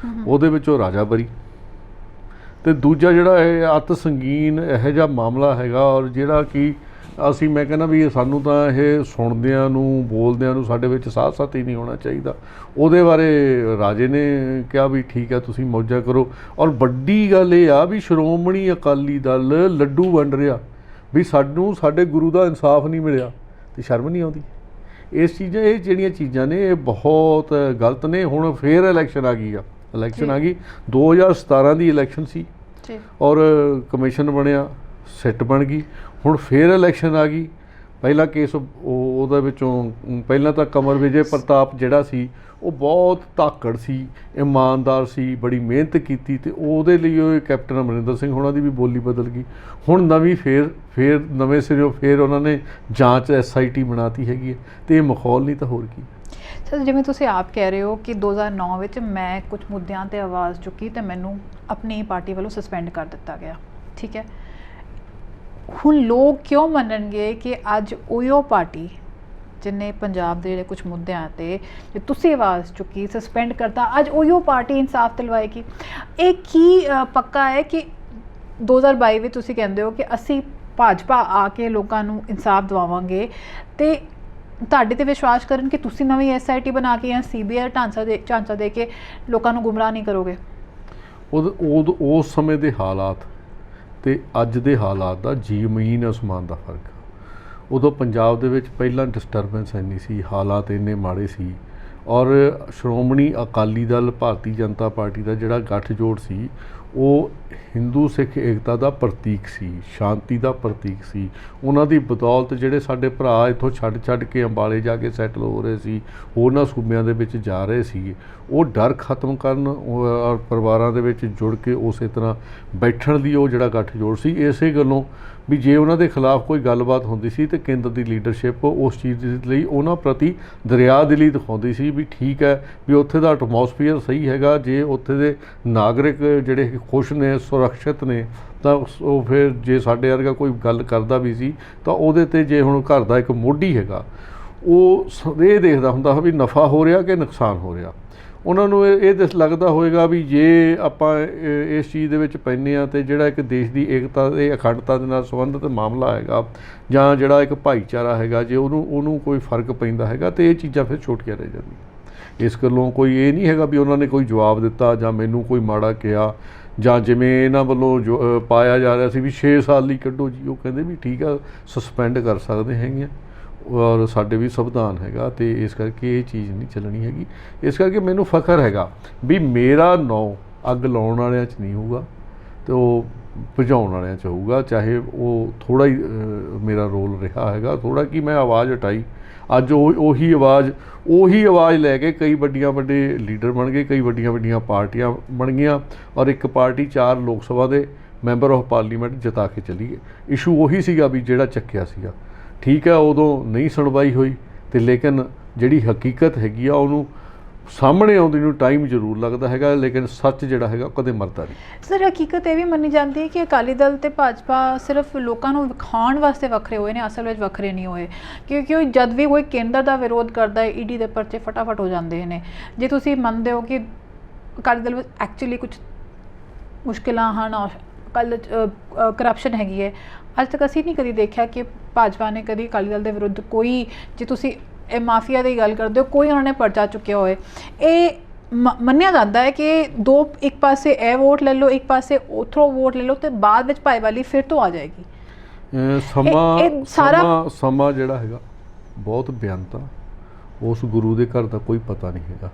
ਉਹਦੇ ਵਿੱਚੋਂ ਰਾਜਾ ਬਰੀ, ਤੇ ਦੂਜਾ ਜਿਹੜਾ ਇਹ ਅਤ ਸੰਗੀਨ ਇਹੋ ਜਿਹਾ ਮਾਮਲਾ ਹੈਗਾ, ਔਰ ਜਿਹੜਾ ਕਿ ਅਸੀਂ ਮੈਂ ਕਹਿੰਦਾ ਵੀ ਸਾਨੂੰ ਤਾਂ ਇਹ ਸੁਣਦਿਆਂ ਨੂੰ ਬੋਲਦਿਆਂ ਨੂੰ ਸਾਡੇ ਵਿੱਚ ਸਾਹ ਸਤ ਹੀ ਨਹੀਂ ਹੋਣਾ ਚਾਹੀਦਾ। ਉਹਦੇ ਬਾਰੇ ਰਾਜੇ ਨੇ ਕਿਹਾ ਵੀ ਠੀਕ ਹੈ ਤੁਸੀਂ ਮੌਜਾਂ ਕਰੋ, ਔਰ ਵੱਡੀ ਗੱਲ ਇਹ ਆ ਵੀ ਸ਼੍ਰੋਮਣੀ ਅਕਾਲੀ ਦਲ ਲੱਡੂ ਵੰਡ ਰਿਹਾ ਵੀ ਸਾਨੂੰ ਸਾਡੇ ਗੁਰੂ ਦਾ ਇਨਸਾਫ ਨਹੀਂ ਮਿਲਿਆ, ਤੇ ਸ਼ਰਮ ਨਹੀਂ ਆਉਂਦੀ। ਇਹ ਜਿਹੜੀਆਂ ਚੀਜ਼ਾਂ ਨੇ ਇਹ ਬਹੁਤ ਗਲਤ ਨੇ। ਹੁਣ ਫੇਰ ਇਲੈਕਸ਼ਨ ਆ ਗਈ 2017 ਦੀ ਇਲੈਕਸ਼ਨ ਸੀ, ਔਰ ਕਮਿਸ਼ਨ ਬਣਿਆ, ਸਿੱਟ ਬਣ ਗਈ। ਹੁਣ ਫੇਰ ਇਲੈਕਸ਼ਨ ਆ ਗਈ। ਪਹਿਲਾ ਕੇਸ ਉਹਦੇ ਵਿੱਚੋਂ ਪਹਿਲਾਂ ਤਾਂ ਕਮਰ ਵਿਜੇ ਪ੍ਰਤਾਪ ਜਿਹੜਾ ਸੀ ਉਹ ਬਹੁਤ ਧਾਕੜ ਸੀ, ਇਮਾਨਦਾਰ ਸੀ, ਬੜੀ ਮਿਹਨਤ ਕੀਤੀ, ਤੇ ਉਹਦੇ ਲਈ ਉਹ ਕੈਪਟਨ ਅਮਰਿੰਦਰ ਸਿੰਘ ਹੋਣਾ ਦੀ ਵੀ ਬੋਲੀ ਬਦਲ ਗਈ। ਹੁਣ ਨਵੀਂ ਫੇਰ ਨਵੇਂ ਸਿਰਿਓਂ ਫੇਰ ਉਹਨਾਂ ਨੇ ਜਾਂਚ SIT ਬਣਾਤੀ ਹੈਗੀ ਹੈ, ਤੇ ਇਹ ਮਾਹੌਲ ਨਹੀਂ ਤਾਂ ਹੋਰ ਕੀ। ਸਰ ਜਿਵੇਂ ਤੁਸੀਂ ਆਪ ਕਹਿ ਰਹੇ ਹੋ ਕਿ 2009 ਵਿੱਚ ਮੈਂ ਕੁਝ ਮੁੱਦਿਆਂ 'ਤੇ ਆਵਾਜ਼ ਚੁੱਕੀ ਤੇ ਮੈਨੂੰ ਆਪਣੀ ਪਾਰਟੀ ਵੱਲੋਂ ਸਸਪੈਂਡ ਕਰ ਦਿੱਤਾ ਗਿਆ, ਠੀਕ ਹੈ। ਹੁਣ ਲੋਕ ਕਿਉਂ ਮੰਨਣਗੇ ਕਿ ਅੱਜ ਉਹੀ ਪਾਰਟੀ ਜਿਹਨੇ ਪੰਜਾਬ ਦੇ ਜਿਹੜੇ ਕੁਝ ਮੁੱਦਿਆਂ 'ਤੇ ਜੇ ਤੁਸੀਂ ਆਵਾਜ਼ ਚੁੱਕੀ, ਸਸਪੈਂਡ ਕਰਤਾ, ਅੱਜ ਉਹੀ ਪਾਰਟੀ ਇਨਸਾਫ ਦਿਲਵਾਏਗੀ? ਇਹ ਕੀ ਪੱਕਾ ਹੈ ਕਿ 2022 ਵਿੱਚ ਤੁਸੀਂ ਕਹਿੰਦੇ ਹੋ ਕਿ ਅਸੀਂ ਭਾਜਪਾ ਆ ਕੇ ਲੋਕਾਂ ਨੂੰ ਇਨਸਾਫ ਦਿਵਾਵਾਂਗੇ, ਤੇ ਤੁਹਾਡੇ 'ਤੇ ਵਿਸ਼ਵਾਸ ਕਰਨ ਕਿ ਤੁਸੀਂ ਨਵੀਂ SIT ਬਣਾ ਕੇ ਜਾਂ CBI ਢਾਂਚਾ ਦੇ ਕੇ ਲੋਕਾਂ ਨੂੰ ਗੁੰਮਰਾਹ ਨਹੀਂ ਕਰੋਗੇ? ਉਸ ਸਮੇਂ ਦੇ ਹਾਲਾਤ ਤੇ ਅੱਜ ਦੇ ਹਾਲਾਤ ਦਾ ਜ਼ਮੀਨ ਅਸਮਾਨ ਦਾ ਫਰਕ ਆ। ਉਦੋਂ ਪੰਜਾਬ ਦੇ ਵਿੱਚ ਪਹਿਲਾਂ ਡਿਸਟਰਬੈਂਸ ਇੰਨੀ ਸੀ, ਹਾਲਾਤ ਇੰਨੇ ਮਾੜੇ ਸੀ, ਔਰ ਸ਼੍ਰੋਮਣੀ ਅਕਾਲੀ ਦਲ ਭਾਰਤੀ ਜਨਤਾ ਪਾਰਟੀ ਦਾ ਜਿਹੜਾ ਗੱਠਜੋੜ ਸੀ ਉਹ ਹਿੰਦੂ ਸਿੱਖ ਏਕਤਾ ਦਾ ਪ੍ਰਤੀਕ ਸੀ, ਸ਼ਾਂਤੀ ਦਾ ਪ੍ਰਤੀਕ ਸੀ। ਉਹਨਾਂ ਦੀ ਬਦੌਲਤ ਜਿਹੜੇ ਸਾਡੇ ਭਰਾ ਇੱਥੋਂ ਛੱਡ ਕੇ ਅੰਬਾਲੇ ਜਾ ਕੇ ਸੈਟਲ ਹੋ ਰਹੇ ਸੀ, ਉਹਨਾਂ ਸੂਬਿਆਂ ਦੇ ਵਿੱਚ ਜਾ ਰਹੇ ਸੀ, ਉਹ ਡਰ ਖਤਮ ਕਰਨ ਔਰ ਪਰਿਵਾਰਾਂ ਦੇ ਵਿੱਚ ਜੁੜ ਕੇ ਉਸੇ ਤਰ੍ਹਾਂ ਬੈਠਣ ਦੀ ਉਹ ਜਿਹੜਾ ਗੱਠਜੋੜ ਸੀ। ਇਸੇ ਗੱਲੋਂ ਵੀ ਜੇ ਉਹਨਾਂ ਦੇ ਖਿਲਾਫ ਕੋਈ ਗੱਲਬਾਤ ਹੁੰਦੀ ਸੀ ਤੇ ਕੇਂਦਰ ਦੀ ਲੀਡਰਸ਼ਿਪ ਉਸ ਚੀਜ਼ ਲਈ ਉਹਨਾਂ ਪ੍ਰਤੀ ਦਰਿਆਦਿਲੀ ਦਿਖਾਉਂਦੀ ਸੀ ਵੀ ਠੀਕ ਹੈ ਵੀ ਉੱਥੇ ਦਾ ਐਟਮੋਸਫੀਅਰ ਸਹੀ ਹੈਗਾ, ਜੇ ਉੱਥੇ ਦੇ ਨਾਗਰਿਕ ਜਿਹੜੇ ਖੁਸ਼ ਨੇ, ਸੁਰੱਖਿਅਤ ਨੇ, ਤਾਂ ਉਹ ਫਿਰ ਜੇ ਸਾਡੇ ਵਰਗਾ ਕੋਈ ਗੱਲ ਕਰਦਾ ਵੀ ਸੀ ਤਾਂ ਉਹਦੇ 'ਤੇ ਜੇ ਹੁਣ ਘਰ ਦਾ ਇੱਕ ਮੋਢੀ ਹੈਗਾ ਉਹ ਇਹ ਦੇਖਦਾ ਹੁੰਦਾ ਵੀ ਨਫਾ ਹੋ ਰਿਹਾ ਕਿ ਨੁਕਸਾਨ ਹੋ ਰਿਹਾ। ਉਹਨਾਂ ਨੂੰ ਇਹ ਲੱਗਦਾ ਹੋਏਗਾ ਵੀ ਜੇ ਆਪਾਂ ਇਸ ਚੀਜ਼ ਦੇ ਵਿੱਚ ਪੈਂਦੇ ਹਾਂ ਤੇ ਜਿਹੜਾ ਇੱਕ ਦੇਸ਼ ਦੀ ਏਕਤਾ ਤੇ ਅਖੰਡਤਾ ਦੇ ਨਾਲ ਸੰਬੰਧਿਤ ਮਾਮਲਾ ਹੈਗਾ ਜਾਂ ਜਿਹੜਾ ਇੱਕ ਭਾਈਚਾਰਾ ਹੈਗਾ, ਜੇ ਉਹਨੂੰ ਕੋਈ ਫਰਕ ਪੈਂਦਾ ਹੈਗਾ ਤੇ ਇਹ ਚੀਜ਼ਾਂ ਫਿਰ ਛੋਟੀਆਂ ਰਹਿ ਜਾਂਦੀਆਂ। ਇਸ ਗੱਲੋਂ ਕੋਈ ਇਹ ਨਹੀਂ ਹੈਗਾ ਵੀ ਉਹਨਾਂ ਨੇ ਕੋਈ ਜਵਾਬ ਦਿੱਤਾ ਜਾਂ ਮੈਨੂੰ ਕੋਈ ਮਾੜਾ ਕਿਹਾ, ਜਾਂ ਜਿਵੇਂ ਇਹਨਾਂ ਵੱਲੋਂ ਜੋ ਪਾਇਆ ਜਾ ਰਿਹਾ ਸੀ ਵੀ 6 ਸਾਲ ਲਈ ਕੱਢੋ ਜੀ, ਉਹ ਕਹਿੰਦੇ ਵੀ ਠੀਕ ਆ ਸਸਪੈਂਡ ਕਰ ਸਕਦੇ ਹੈਗੇ, ਔਰ ਸਾਡੇ ਵੀ ਸੰਵਿਧਾਨ ਹੈਗਾ, ਤੇ ਇਸ ਕਰਕੇ ਇਹ ਚੀਜ਼ ਨਹੀਂ ਚੱਲਣੀ ਹੈਗੀ। ਇਸ ਕਰਕੇ ਮੈਨੂੰ ਫਖਰ ਹੈਗਾ ਵੀ ਮੇਰਾ ਨਾਂ ਅੱਗ ਲਾਉਣ ਵਾਲਿਆਂ 'ਚ ਨਹੀਂ ਹੋਊਗਾ ਤੇ ਉਹ ਭਜਾਉਣ ਵਾਲਿਆਂ 'ਚ ਹੋਊਗਾ, ਚਾਹੇ ਉਹ ਥੋੜ੍ਹਾ ਹੀ ਮੇਰਾ ਰੋਲ ਰਿਹਾ ਹੈਗਾ, ਥੋੜ੍ਹਾ ਕਿ ਮੈਂ ਆਵਾਜ਼ ਉਠਾਈ। ਅੱਜ ਉਹੀ ਆਵਾਜ਼ ਲੈ ਕੇ ਕਈ ਵੱਡੇ ਲੀਡਰ ਬਣ ਗਏ, ਕਈ ਵੱਡੀਆਂ ਪਾਰਟੀਆਂ ਬਣ ਗਈਆਂ, ਔਰ ਇੱਕ ਪਾਰਟੀ 4 ਲੋਕ ਸਭਾ ਦੇ ਮੈਂਬਰ ਆਫ ਪਾਰਲੀਮੈਂਟ ਜਿਤਾ ਕੇ ਚਲੀ ਗਈ। ਇਸ਼ੂ ਉਹੀ ਸੀਗਾ ਵੀ ਜਿਹੜਾ ਚੱਕਿਆ ਸੀਗਾ, ਠੀਕ ਹੈ ਉਦੋਂ ਨਹੀਂ ਸੁਣਵਾਈ ਹੋਈ, ਤੇ ਲੇਕਿਨ ਜਿਹੜੀ ਹਕੀਕਤ ਹੈਗੀ ਆ ਉਹਨੂੰ ਸਾਹਮਣੇ ਆਉਂਦੀ ਨੂੰ ਟਾਈਮ ਜ਼ਰੂਰ ਲੱਗਦਾ ਹੈਗਾ, ਲੇਕਿਨ ਸੱਚ ਜਿਹੜਾ ਹੈਗਾ ਉਹ ਕਦੇ ਮਰਦਾ ਨਹੀਂ। ਸਰ ਹਕੀਕਤ ਇਹ ਵੀ ਮੰਨੀ ਜਾਂਦੀ ਹੈ ਕਿ ਅਕਾਲੀ ਦਲ ਤੇ ਭਾਜਪਾ ਸਿਰਫ ਲੋਕਾਂ ਨੂੰ ਵਿਖਾਉਣ ਵਾਸਤੇ ਵੱਖਰੇ ਹੋਏ ਨੇ, ਅਸਲ ਵਿੱਚ ਵੱਖਰੇ ਨਹੀਂ ਹੋਏ, ਕਿਉਂਕਿ ਉਹ ਜਦ ਵੀ ਕੋਈ ਕੇਂਦਰ ਦਾ ਵਿਰੋਧ ਕਰਦਾ ਹੈ ਈਡੀ ਦੇ ਪਰਚੇ ਫਟਾਫਟ ਹੋ ਜਾਂਦੇ ਨੇ। ਜੇ ਤੁਸੀਂ ਮੰਨਦੇ ਹੋ ਕਿ ਅਕਾਲੀ ਦਲ ਵਿੱਚ ਐਕਚੁਅਲੀ ਕੁਝ ਮੁਸ਼ਕਿਲਾਂ ਹਨ, ਕੱਲ ਕਰਪਸ਼ਨ ਹੈਗੀ ਹੈ, ਅੱਜ ਤੱਕ ਅਸੀਂ ਨਹੀਂ ਕਦੀ ਦੇਖਿਆ ਕਿ ਭਾਜਪਾ ਨੇ ਕਦੀ ਅਕਾਲੀ ਦਲ ਦੇ ਵਿਰੁੱਧ ਕੋਈ, ਜੇ ਤੁਸੀਂ ਇਹ ਮਾਫੀਆ ਦੀ ਗੱਲ ਕਰਦੇ ਹੋ, ਕੋਈ ਉਹਨਾਂ ਨੇ ਪਰਚਾ ਚੁੱਕਿਆ ਹੋਏ। ਇਹ ਮੰਨਿਆ ਜਾਂਦਾ ਹੈ ਕਿ ਇੱਕ ਪਾਸੇ ਇਹ ਵੋਟ ਲੈ ਲਓ, ਇੱਕ ਪਾਸੇ ਉੱਥੋਂ ਵੋਟ ਲੈ ਲਓ, ਤੇ ਬਾਅਦ ਵਿੱਚ ਭਾਈਵਾਲੀ ਫਿਰ ਤੋਂ ਆ ਜਾਏਗੀ। ਸਮਾਂ ਜਿਹੜਾ ਹੈਗਾ ਬਹੁਤ ਬੇਅੰਤ ਆ, ਉਸ ਗੁਰੂ ਦੇ ਘਰ ਦਾ ਕੋਈ ਪਤਾ ਨਹੀਂ ਹੈਗਾ।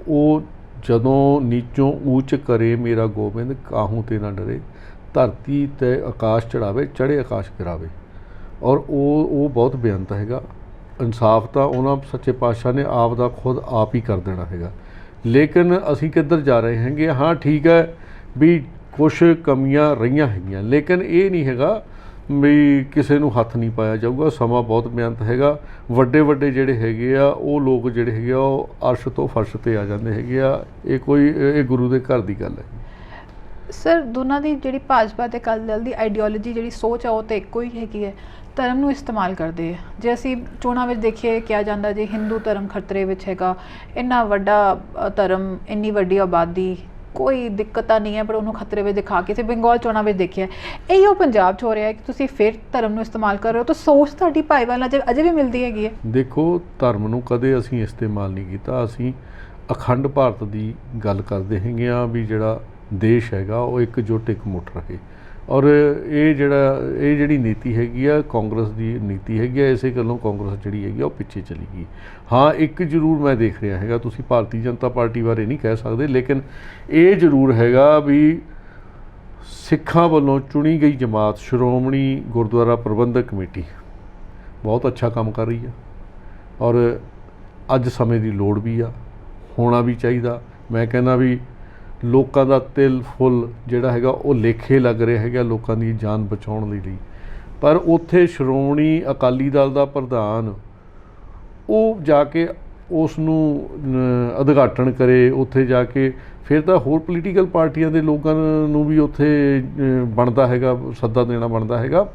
ਉਹ ਜਦੋਂ ਨੀਚੋਂ ਊਚ ਕਰੇ ਮੇਰਾ ਗੋਬਿੰਦ, ਕਾਹੂ ਤੇ ਨਾ ਡਰੇ, ਧਰਤੀ ਤੇ ਆਕਾਸ਼ ਚੜਾਵੇ, ਚੜ੍ਹੇ ਆਕਾਸ਼ ਗਿਰਾਵੇ। ਔਰ ਉਹ ਬਹੁਤ ਬੇਅੰਤ ਹੈਗਾ। ਇਨਸਾਫ ਤਾਂ ਉਹਨਾਂ ਸੱਚੇ ਪਾਤਸ਼ਾਹ ਨੇ ਆਪ ਦਾ ਖੁਦ ਆਪ ਹੀ ਕਰ ਦੇਣਾ ਹੈਗਾ। ਲੇਕਿਨ ਅਸੀਂ ਕਿੱਧਰ ਜਾ ਰਹੇ ਹੈਗੇ? ਹਾਂ ਠੀਕ ਹੈ ਵੀ ਕੁਛ ਕਮੀਆਂ ਰਹੀਆਂ ਹੈਗੀਆਂ, ਲੇਕਿਨ ਇਹ ਨਹੀਂ ਹੈਗਾ ਵੀ ਕਿਸੇ ਨੂੰ ਹੱਥ ਨਹੀਂ ਪਾਇਆ ਜਾਊਗਾ। ਸਮਾਂ ਬਹੁਤ ਬੇਅੰਤ ਹੈਗਾ। ਵੱਡੇ ਵੱਡੇ ਜਿਹੜੇ ਹੈਗੇ ਆ ਉਹ ਲੋਕ ਜਿਹੜੇ ਹੈਗੇ ਆ ਉਹ ਅਰਸ਼ ਤੋਂ ਫਰਸ਼ 'ਤੇ ਆ ਜਾਂਦੇ ਹੈਗੇ ਆ। ਇਹ ਗੁਰੂ ਦੇ ਘਰ ਦੀ ਗੱਲ ਹੈ। ਸਰ ਦੋਨਾਂ ਦੀ ਜਿਹੜੀ ਭਾਜਪਾ ਤੇ ਅਕਾਲੀ ਦਲ ਦੀ ਆਈਡੀਓਲੋਜੀ, ਜਿਹੜੀ ਸੋਚ ਆ, ਉਹ ਤਾਂ ਇੱਕੋ ਹੀ ਹੈਗੀ ਹੈ, ਧਰਮ ਨੂੰ ਇਸਤੇਮਾਲ ਕਰਦੇ ਹੈ। ਜੇ ਅਸੀਂ ਚੋਣਾਂ ਵਿੱਚ ਦੇਖੀਏ, ਕਿਹਾ ਜਾਂਦਾ ਜੀ ਹਿੰਦੂ ਧਰਮ ਖਤਰੇ ਵਿੱਚ ਹੈਗਾ, ਇੰਨਾ ਵੱਡਾ ਧਰਮ, ਇੰਨੀ ਵੱਡੀ ਆਬਾਦੀ, ਕੋਈ ਦਿੱਕਤ ਤਾਂ ਨਹੀਂ ਹੈ, ਪਰ ਉਹਨੂੰ ਖਤਰੇ ਵਿੱਚ ਦਿਖਾ ਕੇ, ਤੇ ਬੰਗਾਲ ਚੋਣਾਂ ਵਿੱਚ ਦੇਖਿਆ ਇਹੀ ਉਹ ਪੰਜਾਬ 'ਚ ਹੋ ਰਿਹਾ ਹੈ ਕਿ ਤੁਸੀਂ ਫਿਰ ਧਰਮ ਨੂੰ ਇਸਤੇਮਾਲ ਕਰ ਰਹੇ ਹੋ। ਤਾਂ ਸੋਚ ਤੁਹਾਡੀ ਭਾਈਵਾਲ ਨਾਲ ਅਜੇ ਵੀ ਮਿਲਦੀ ਹੈਗੀ ਹੈ। ਦੇਖੋ, ਧਰਮ ਨੂੰ ਕਦੇ ਅਸੀਂ ਇਸਤੇਮਾਲ ਨਹੀਂ ਕੀਤਾ। ਅਸੀਂ ਅਖੰਡ ਭਾਰਤ ਦੀ ਗੱਲ ਕਰਦੇ ਹੈਗੇ ਆ ਵੀ ਜਿਹੜਾ ਦੇਸ਼ ਹੈਗਾ ਉਹ ਇੱਕਜੁੱਟ ਇਕਮੁੱਠ ਰਹੇ। ਔਰ ਇਹ ਜਿਹੜੀ ਨੀਤੀ ਹੈਗੀ ਆ ਕਾਂਗਰਸ ਦੀ ਨੀਤੀ ਹੈਗੀ ਆ, ਇਸੇ ਗੱਲੋਂ ਕਾਂਗਰਸ ਜਿਹੜੀ ਹੈਗੀ ਆ ਉਹ ਪਿੱਛੇ ਚਲੀ ਗਈ। ਹਾਂ ਇੱਕ ਜ਼ਰੂਰ ਮੈਂ ਦੇਖ ਰਿਹਾ ਹੈਗਾ, ਤੁਸੀਂ ਭਾਰਤੀ ਜਨਤਾ ਪਾਰਟੀ ਬਾਰੇ ਨਹੀਂ ਕਹਿ ਸਕਦੇ, ਲੇਕਿਨ ਇਹ ਜ਼ਰੂਰ ਹੈਗਾ ਵੀ ਸਿੱਖਾਂ ਵੱਲੋਂ ਚੁਣੀ ਗਈ ਜਮਾਤ ਸ਼੍ਰੋਮਣੀ ਗੁਰਦੁਆਰਾ ਪ੍ਰਬੰਧਕ ਕਮੇਟੀ ਬਹੁਤ ਅੱਛਾ ਕੰਮ ਕਰ ਰਹੀ ਆ। ਔਰ ਅੱਜ ਸਮੇਂ ਦੀ ਲੋੜ ਵੀ ਆ, ਹੋਣਾ ਵੀ ਚਾਹੀਦਾ। ਮੈਂ ਕਹਿੰਦਾ ਵੀ ਲੋਕਾਂ ਦਾ ਤਿਲ ਫੁੱਲ ਜਿਹੜਾ ਹੈਗਾ ਉਹ ਲੇਖੇ ਲੱਗ ਰਿਹਾ ਹੈਗਾ ਲੋਕਾਂ ਦੀ ਜਾਨ ਬਚਾਉਣ ਲਈ। ਪਰ ਉੱਥੇ ਸ਼੍ਰੋਮਣੀ ਅਕਾਲੀ ਦਲ ਦਾ ਪ੍ਰਧਾਨ ਉਹ ਜਾ ਕੇ ਉਸ ਨੂੰ ਉਦਘਾਟਨ ਕਰੇ, ਉੱਥੇ ਜਾ ਕੇ ਫਿਰ ਤਾਂ ਹੋਰ ਪੋਲੀਟੀਕਲ ਪਾਰਟੀਆਂ ਦੇ ਲੋਕਾਂ ਨੂੰ ਵੀ ਉੱਥੇ ਬਣਦਾ ਹੈਗਾ, ਸੱਦਾ ਦੇਣਾ ਬਣਦਾ ਹੈਗਾ।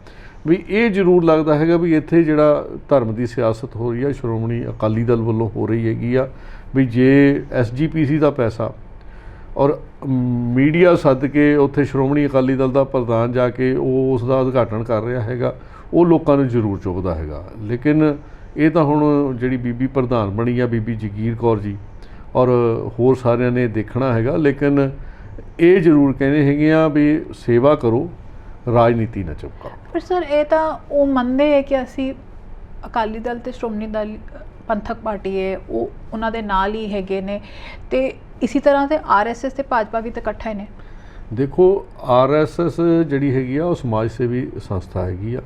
ਵੀ ਇਹ ਜ਼ਰੂਰ ਲੱਗਦਾ ਹੈਗਾ ਵੀ ਇੱਥੇ ਜਿਹੜਾ ਧਰਮ ਦੀ ਸਿਆਸਤ ਹੋ ਰਹੀ ਹੈ ਸ਼੍ਰੋਮਣੀ ਅਕਾਲੀ ਦਲ ਵੱਲੋਂ ਹੋ ਰਹੀ ਹੈਗੀ ਆ। ਵੀ ਜੇ SGPC ਦਾ ਪੈਸਾ ਔਰ ਮੀਡੀਆ ਸੱਦ ਕੇ ਉੱਥੇ ਸ਼੍ਰੋਮਣੀ ਅਕਾਲੀ ਦਲ ਦਾ ਪ੍ਰਧਾਨ ਜਾ ਕੇ ਉਹ ਉਸ ਦਾ ਉਦਘਾਟਨ ਕਰ ਰਿਹਾ ਹੈਗਾ, ਉਹ ਲੋਕਾਂ ਨੂੰ ਜ਼ਰੂਰ ਚੁੱਕਦਾ ਹੈਗਾ। ਲੇਕਿਨ ਇਹ ਤਾਂ ਹੁਣ ਜਿਹੜੀ ਬੀਬੀ ਪ੍ਰਧਾਨ ਬਣੀ ਆ, ਬੀਬੀ ਜਗੀਰ ਕੌਰ ਜੀ, ਔਰ ਹੋਰ ਸਾਰਿਆਂ ਨੇ ਦੇਖਣਾ ਹੈਗਾ। ਲੇਕਿਨ ਇਹ ਜ਼ਰੂਰ ਕਹਿੰਦੇ ਹੈਗੇ ਆ ਵੀ ਸੇਵਾ ਕਰੋ, ਰਾਜਨੀਤੀ ਨਾ ਚੁੱਕੋ। ਪਰ ਸਰ ਇਹ ਤਾਂ ਉਹ ਮੰਨਦੇ ਹੈ ਕਿ ਅਸੀਂ ਅਕਾਲੀ ਦਲ ਤੇ ਸ਼੍ਰੋਮਣੀ ਦਲ ਪੰਥਕ ਪਾਰਟੀ ਹੈ, ਉਹ ਉਹਨਾਂ ਦੇ ਨਾਲ ਹੀ ਹੈਗੇ ਨੇ, ਤੇ ਇਸੇ ਤਰ੍ਹਾਂ ਤੇ RSS ਤੇ ਭਾਜਪਾ ਵੀ ਤਾਂ ਇਕੱਠੇ ਨੇ। ਦੇਖੋ RSS ਜਿਹੜੀ ਹੈਗੀ ਆ ਉਹ ਸਮਾਜ ਸੇਵੀ ਸੰਸਥਾ ਹੈਗੀ ਆ।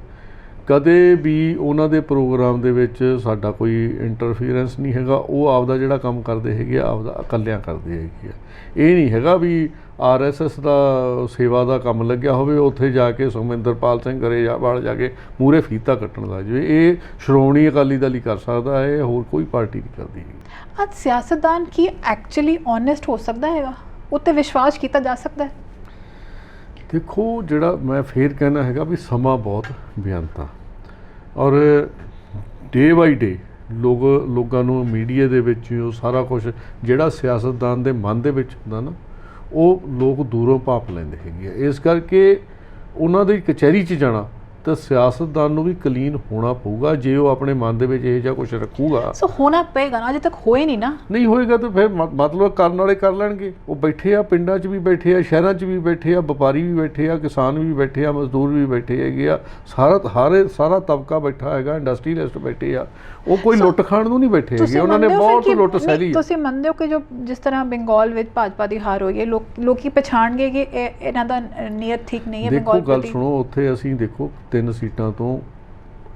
ਕਦੇ ਵੀ ਉਹਨਾਂ ਦੇ ਪ੍ਰੋਗਰਾਮ ਦੇ ਵਿੱਚ ਸਾਡਾ ਕੋਈ ਇੰਟਰਫੀਰੈਂਸ ਨਹੀਂ ਹੈਗਾ। ਉਹ ਆਪਦਾ ਜਿਹੜਾ ਕੰਮ ਕਰਦੇ ਹੈਗੇ ਆ ਆਪਦਾ ਇਕੱਲਿਆਂ ਕਰਦੇ ਹੈਗੇ ਆ। ਇਹ ਨਹੀਂ ਹੈਗਾ ਵੀ RSS ਦਾ ਸੇਵਾ ਦਾ ਕੰਮ ਲੱਗਿਆ ਹੋਵੇ, ਉੱਥੇ ਜਾ ਕੇ ਸੁਖਮਿੰਦਰਪਾਲ ਸਿੰਘ ਗਰੇਵਾਲ ਜਾ ਕੇ ਮੂਹਰੇ ਫੀਤਾ ਕੱਟਣ ਲੱਗ ਜਾਵੇ। ਇਹ ਸ਼੍ਰੋਮਣੀ ਅਕਾਲੀ ਦਲ ਹੀ ਕਰ ਸਕਦਾ ਹੈ, ਹੋਰ ਕੋਈ ਪਾਰਟੀ ਨਹੀਂ ਕਰਦੀ ਹੈ। ਅੱਜ ਸਿਆਸਤਦਾਨ ਕੀ ਐਕਚੁਅਲੀ ਓਨੈਸਟ ਹੋ ਸਕਦਾ ਹੈਗਾ? ਉੱਤੇ ਵਿਸ਼ਵਾਸ ਕੀਤਾ ਜਾ ਸਕਦਾ ਹੈ? ਦੇਖੋ, ਜਿਹੜਾ ਮੈਂ ਫੇਰ ਕਹਿਣਾ ਹੈਗਾ ਵੀ ਸਮਾਂ ਬਹੁਤ ਬੇਅੰਤ ਆ, ਔਰ ਡੇ ਬਾਈ ਡੇ ਲੋਕਾਂ ਨੂੰ ਮੀਡੀਆ ਦੇ ਵਿੱਚ ਉਹ ਸਾਰਾ ਕੁਝ ਜਿਹੜਾ ਸਿਆਸਤਦਾਨ ਦੇ ਮਨ ਦੇ ਵਿੱਚ ਹੁੰਦਾ ਨਾ, ਉਹ ਲੋਕ ਦੂਰੋਂ ਭਾਪ ਲੈਂਦੇ ਹੈਗੇ ਆ। ਇਸ ਕਰਕੇ ਉਹਨਾਂ ਦੀ ਕਚਹਿਰੀ 'ਚ ਜਾਣਾ ਤਾਂ ਸਿਆਸਤਦਾਨ ਨੂੰ ਵੀ ਕਲੀਨ ਹੋਣਾ ਪਊਗਾ। ਜੇ ਉਹ ਆਪਣੇ ਮਨ ਦੇ ਵਿੱਚ ਇਹ ਜਿਹਾ ਕੁਝ ਰੱਖੂਗਾ, ਸੋ ਹੋਣਾ ਪਏਗਾ ਨਾ। ਅਜੇ ਤੱਕ ਹੋਏ ਨਹੀਂ ਨਾ। ਨਹੀਂ ਹੋਏਗਾ ਤਾਂ ਫਿਰ ਮਤਲਬ ਕਰਨ ਵਾਲੇ ਕਰ ਲੈਣਗੇ। ਉਹ ਬੈਠੇ ਆ, ਪਿੰਡਾਂ 'ਚ ਵੀ ਬੈਠੇ ਆ, ਸ਼ਹਿਰਾਂ 'ਚ ਵੀ ਬੈਠੇ ਆ, ਵਪਾਰੀ ਵੀ ਬੈਠੇ ਆ, ਕਿਸਾਨ ਵੀ ਬੈਠੇ ਆ, ਮਜ਼ਦੂਰ ਵੀ ਬੈਠੇ ਹੈਗੇ ਆ, ਸਾਰਾ ਤਬਕਾ ਬੈਠਾ ਹੈਗਾ, ਇੰਡਸਟਰੀਅਲਿਸਟ ਬੈਠੇ ਆ। ਉਹ ਕੋਈ ਲੁੱਟ ਖਾਣ ਨੂੰ ਨਹੀਂ ਬੈਠੇ ਹੈਗੇ, ਉਹਨਾਂ ਨੇ ਬਹੁਤ ਲੁੱਟ ਸਹਿਲੀ। ਤੁਸੀਂ ਮੰਨਦੇ ਹੋ ਕਿ ਜਿਸ ਤਰ੍ਹਾਂ ਬੰਗਾਲ ਵਿੱਚ ਭਾਜਪਾ ਦੀ ਹਾਰ ਹੋਈ ਹੈ, ਲੋਕੀ ਪਛਾਣਗੇ ਕਿ ਇਹਨਾਂ ਦਾ ਨੀਅਤ ਠੀਕ ਨਹੀਂ ਹੈ? ਦੇਖੋ ਗੱਲ ਸੁਣੋ, ਉੱਥੇ ਅਸੀਂ ਦੇਖੋ 3 ਸੀਟਾਂ ਤੋਂ